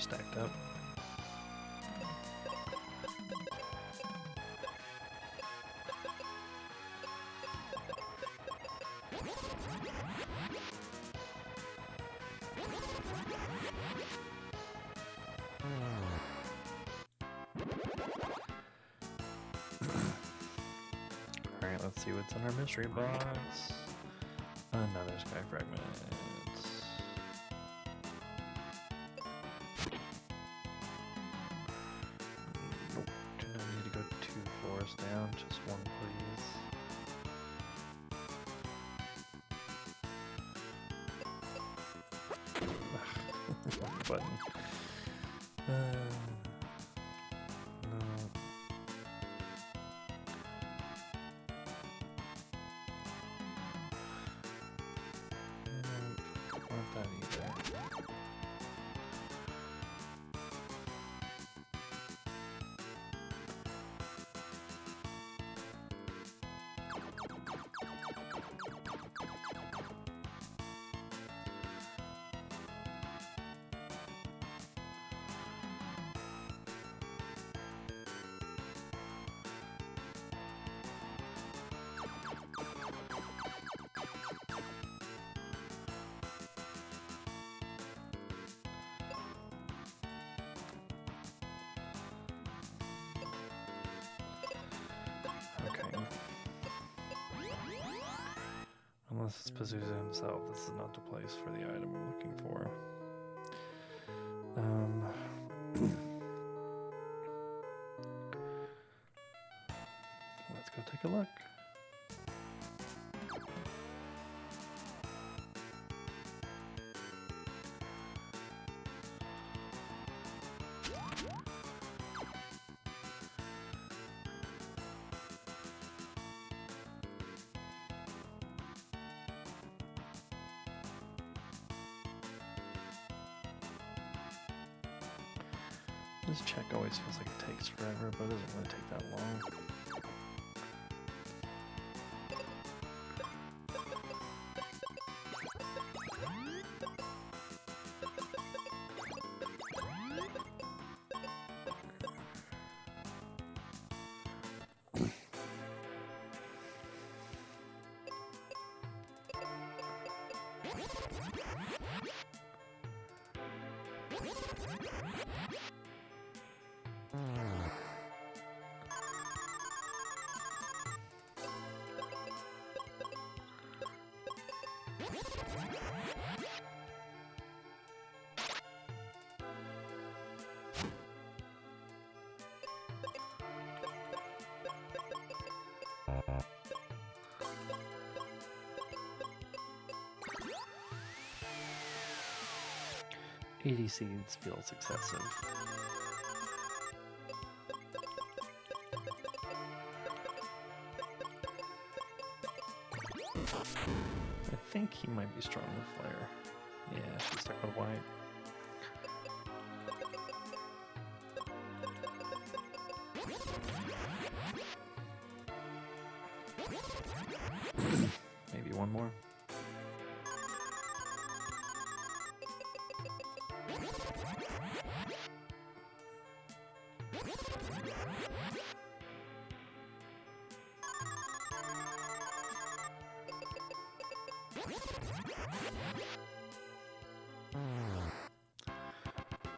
stacked up. Alright, let's see what's in our mystery box. Another sky fragment. Nope, do not need to go 2 floors down, just 1 please. Button. No. Not that either. Okay. Unless it's Pazuzu himself, this is not the place for the item I'm looking for. Let's go take a look. This check always feels like it takes forever, but it doesn't really take that long. $80 seeds feels excessive. I think he might be strong with flare. Yeah, she's stuck with white. Maybe one more.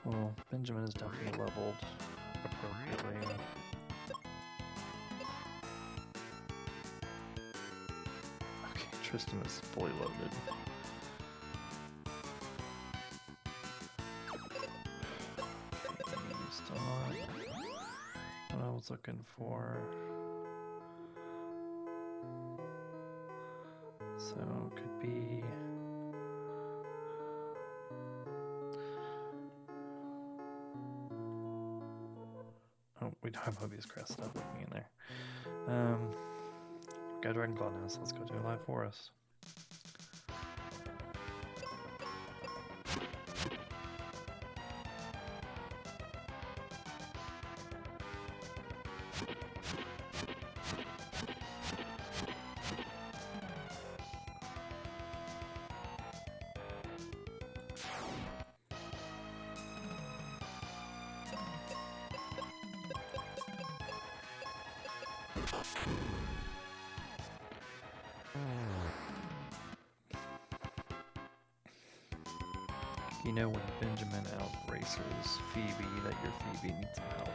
Well, Benjamin is definitely leveled appropriately. Okay, Tristan is fully loaded. Okay, still not what I was looking for. So it could be we don't have Mobius Crest stuff looking in there. Got Dragon Claw now, so let's go to a live forest. You know when Benjamin outraces Phoebe that your Phoebe needs some help.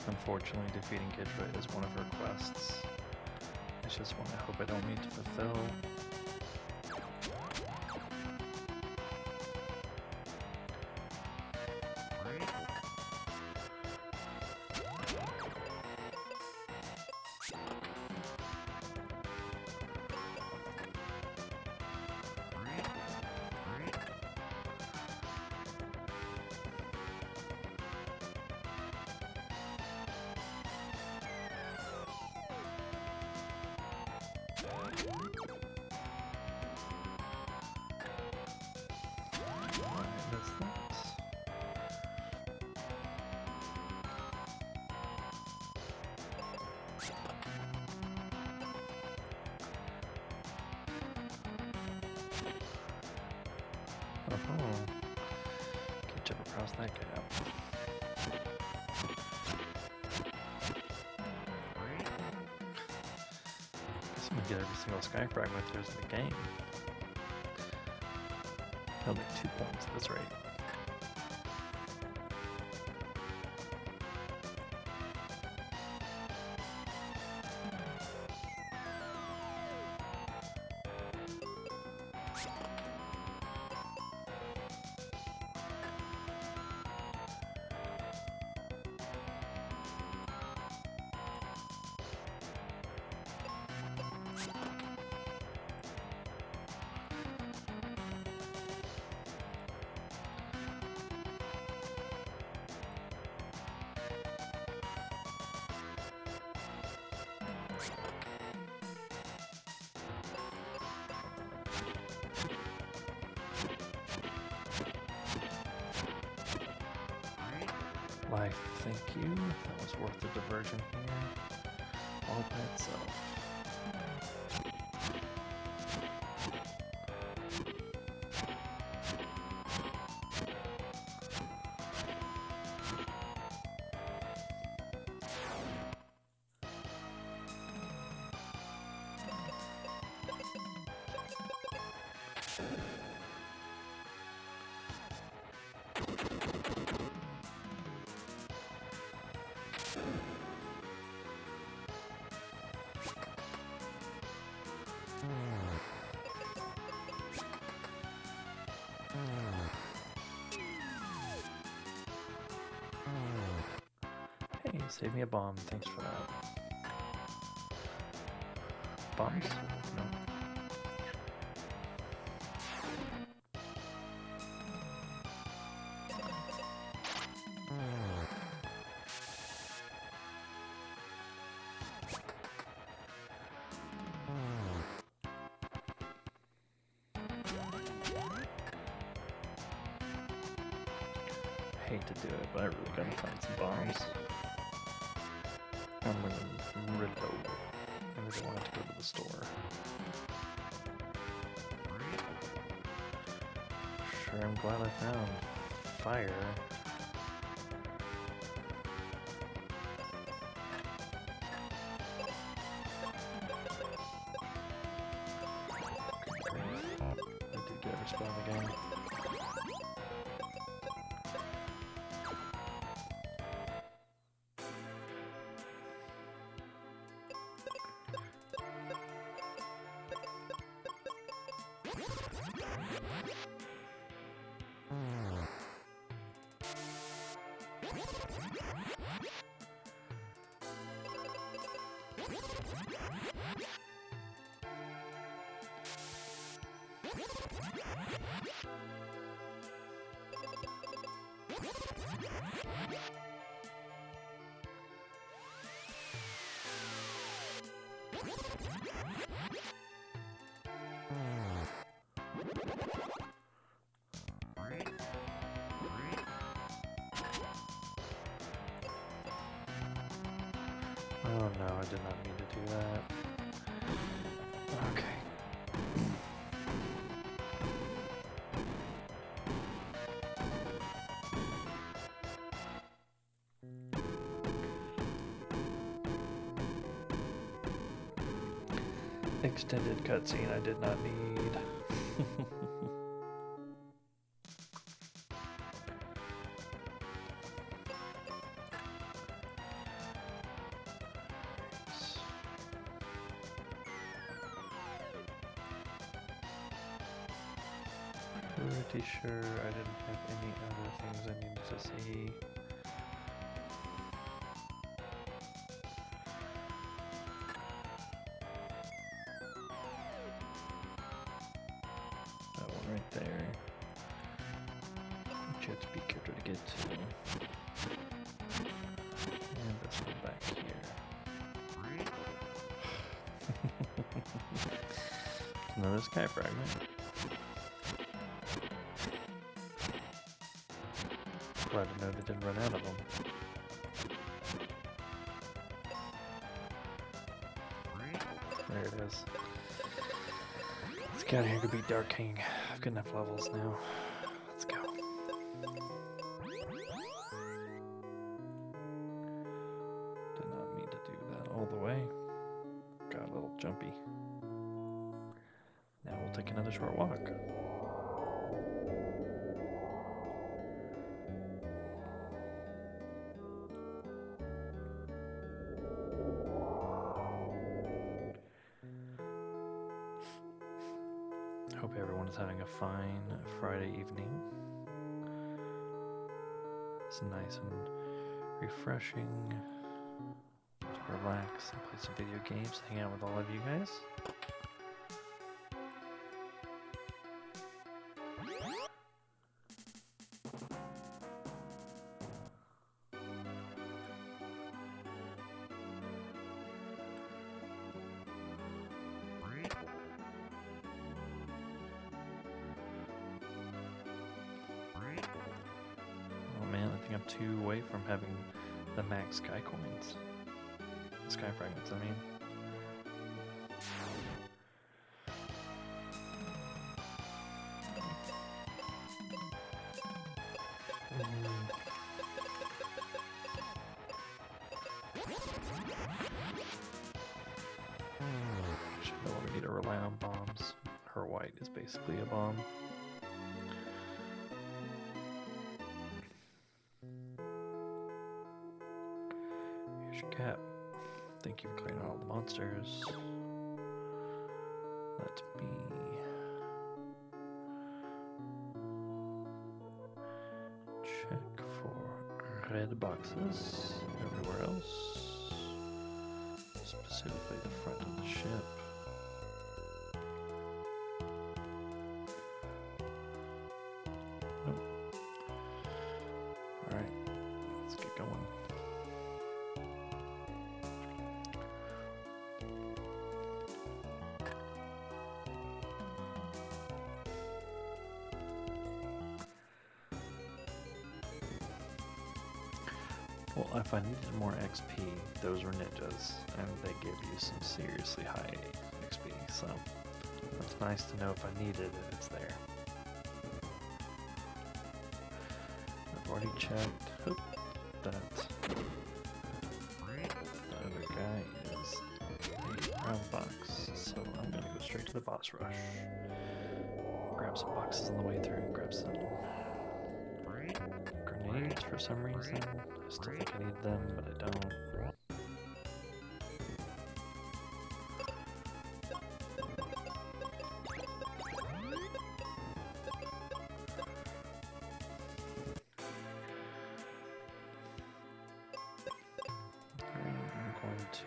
Unfortunately, defeating Gidra is one of her quests. It's just one I hope I don't need to fulfill. Can't jump across that gap. Guess I'm gonna get every single sky fragment there's in the game. That'll make 2 points at this rate. Life, thank you. That was worth the diversion here. All by itself. Hey, save me a bomb. Thanks for that. Bombs? No. Hate to do it, but I really gotta find some bombs. I'm really low. I really wanted to go to the store. Sure, I'm glad I found fire. I did get a respawn again. Oh no, I did not mean to do that. Okay. extended cutscene I did not need. Pretty sure I didn't have any other things I needed to see. That one right there, which you have to be careful to get to. And this one back here. Another sky fragment. Glad to know they didn't run out of them. There it is. Let's get out of here to beat Dark King. I've got enough levels now. Let's go. Did not mean to do that all the way. Got a little jumpy. Now we'll take another short walk. Hope everyone is having a fine Friday evening. It's nice and refreshing to relax and play some video games, hang out with all of you guys. I'm 2 away from having the max sky coins. Sky fragments, I mean. Should no longer need to rely on bombs. Her white is basically a bomb. Cap. Thank you for clearing out all the monsters. Let me check for red boxes everywhere else, specifically the front of the ship. Nope. Alright, let's get going. Well, if I needed more XP, those were ninjas, and they give you some seriously high XP, so it's nice to know if I needed it, it's there. I've already checked that the other guy is a brown box, so I'm gonna go straight to the boss rush. Grab some boxes on the way through and grab some grenades for some reason. I still think I need them, but I don't. I'm going to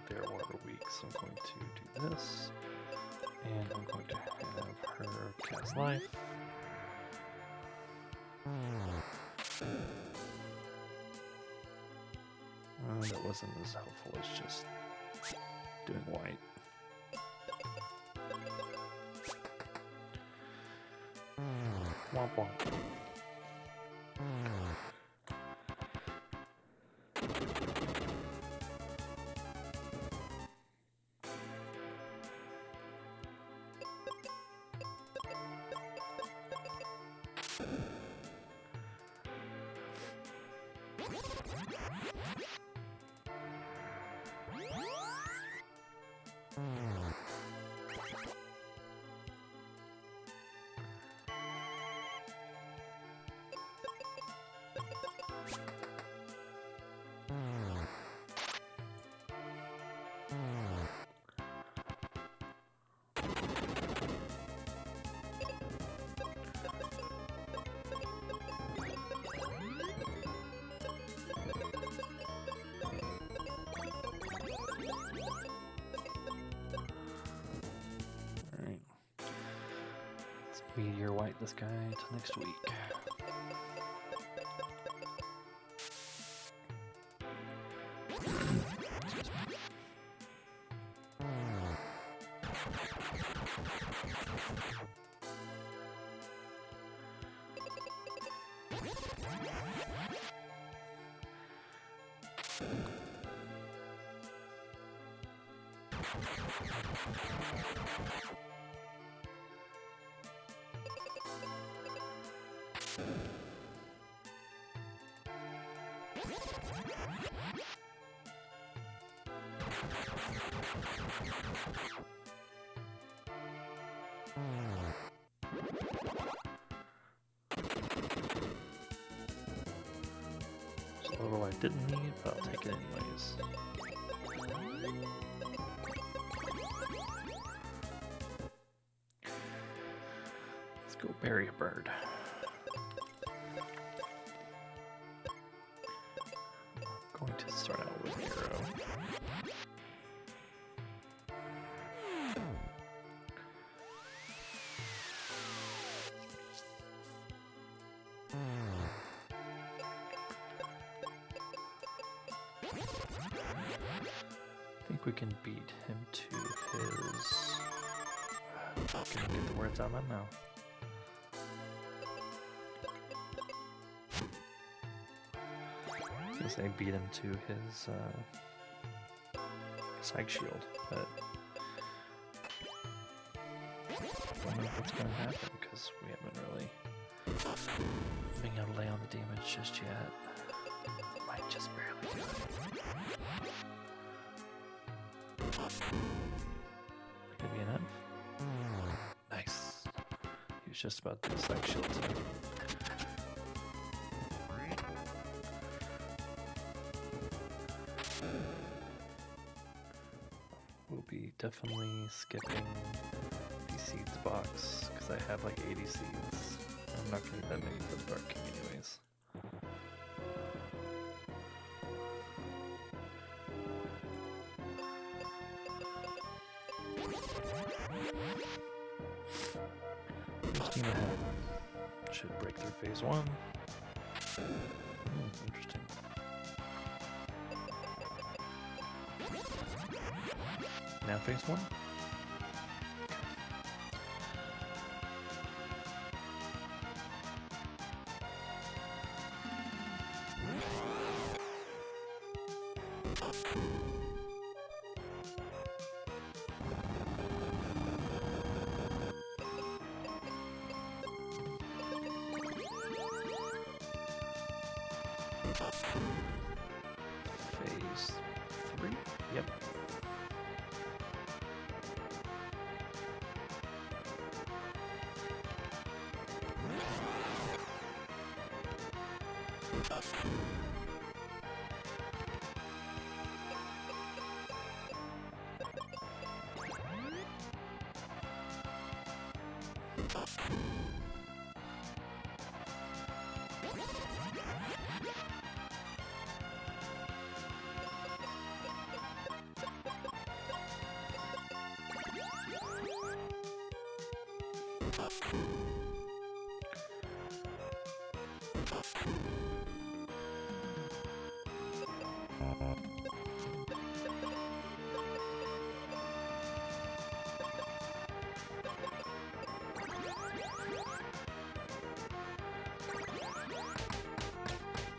their water weeks. I'm going to do this, and I'm going to have her cast life. That wasn't as helpful as just doing white. Womp womp. Meteor white this guy till next week. It's a little I didn't need, but I'll take it anyways. Let's go bury a bird. I'm going to start out with arrow. I think we can beat him to his... I can't get the words out of my mouth. I was gonna say beat him to his psych shield, but I don't know if it's gonna happen because we haven't really been able to lay on the damage just yet. Might just barely do it. Could be enough. Nice. He was just about to do a psych shield too. We'll be definitely skipping the seeds box because I have like 80 seeds. I'm not gonna need that many for the Dark King anyways. Full steam ahead. Should break through phase 1. Interesting. Now phase 1. Phase 3? Yep.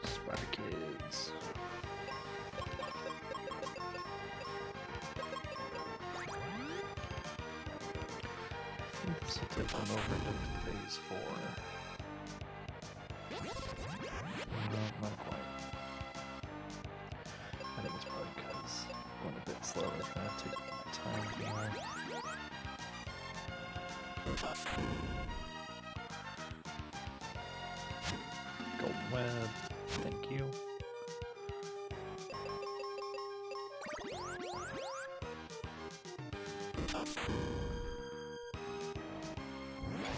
Spider kids. I think this will tip them over into phase 4. No, not quite. I think it's probably because I'm going a bit slower. It's going to take my time more. Golden web. Thank you.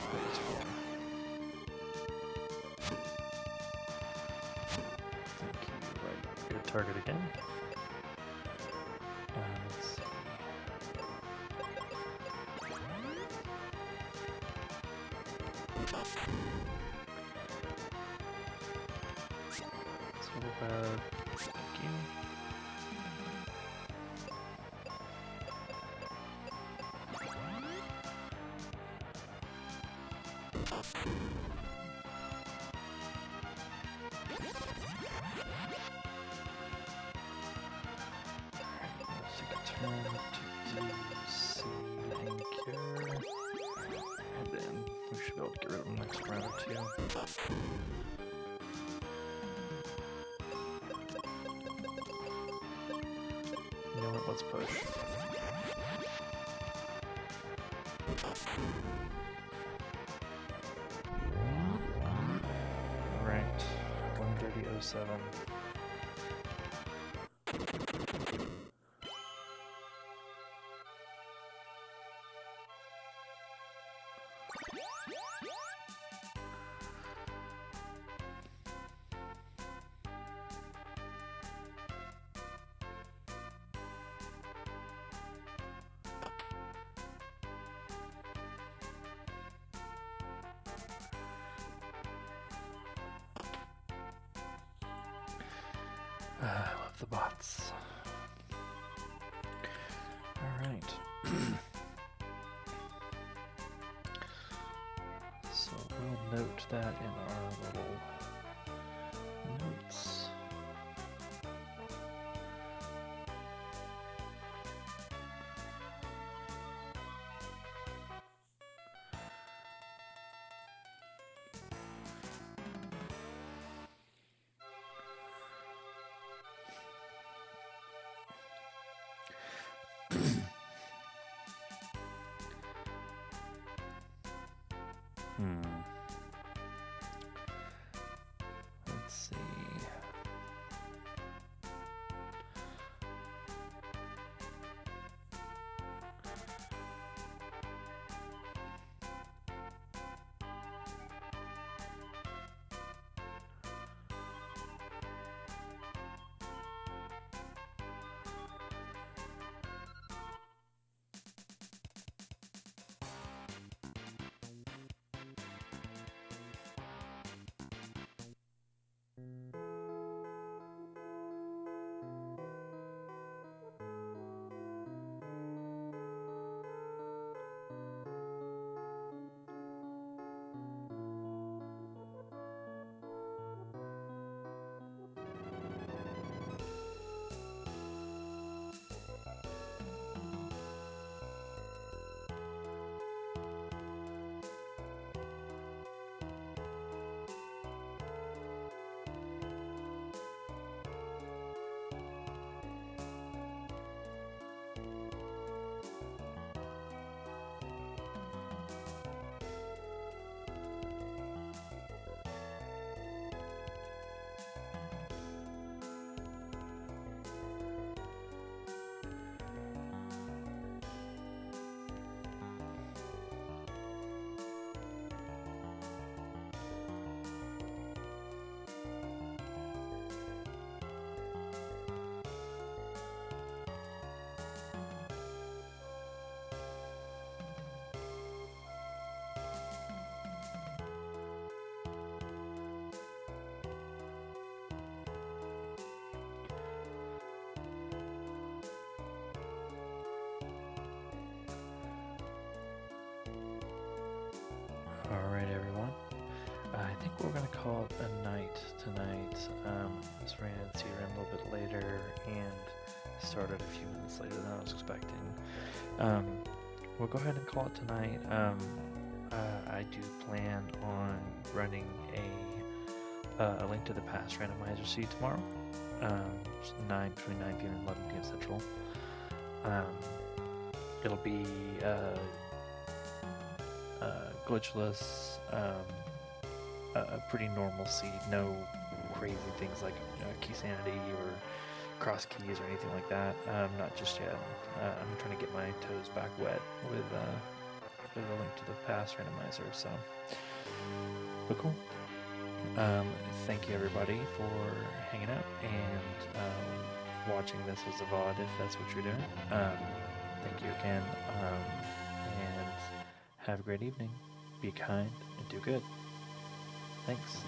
Phase 4. Thank you. Right. Good target again. Let's see. Silverbad, thank you. Turn to do C and cure, and then we should be able to get rid of them next round or two. You know what? Let's push. Right, 130.07. I love the bots. Alright. So we'll note that in our little notes. Let's see. Alright, everyone. I think we're going to call it a night tonight. Just ran into CRM a little bit later and started a few minutes later than I was expecting. We'll go ahead and call it tonight. I do plan on running a Link to the Past randomizer seed tomorrow, between 9 p.m. and 11 p.m. Central. It'll be glitchless, a pretty normal seed, no crazy things like key sanity or cross keys or anything like that. Not just yet. I'm trying to get my toes back wet with a Link to the Past randomizer. So, but cool. Thank you everybody for hanging out and watching this as a VOD if that's what you're doing. Thank you again, and have a great evening. be kind, and do good. Thanks.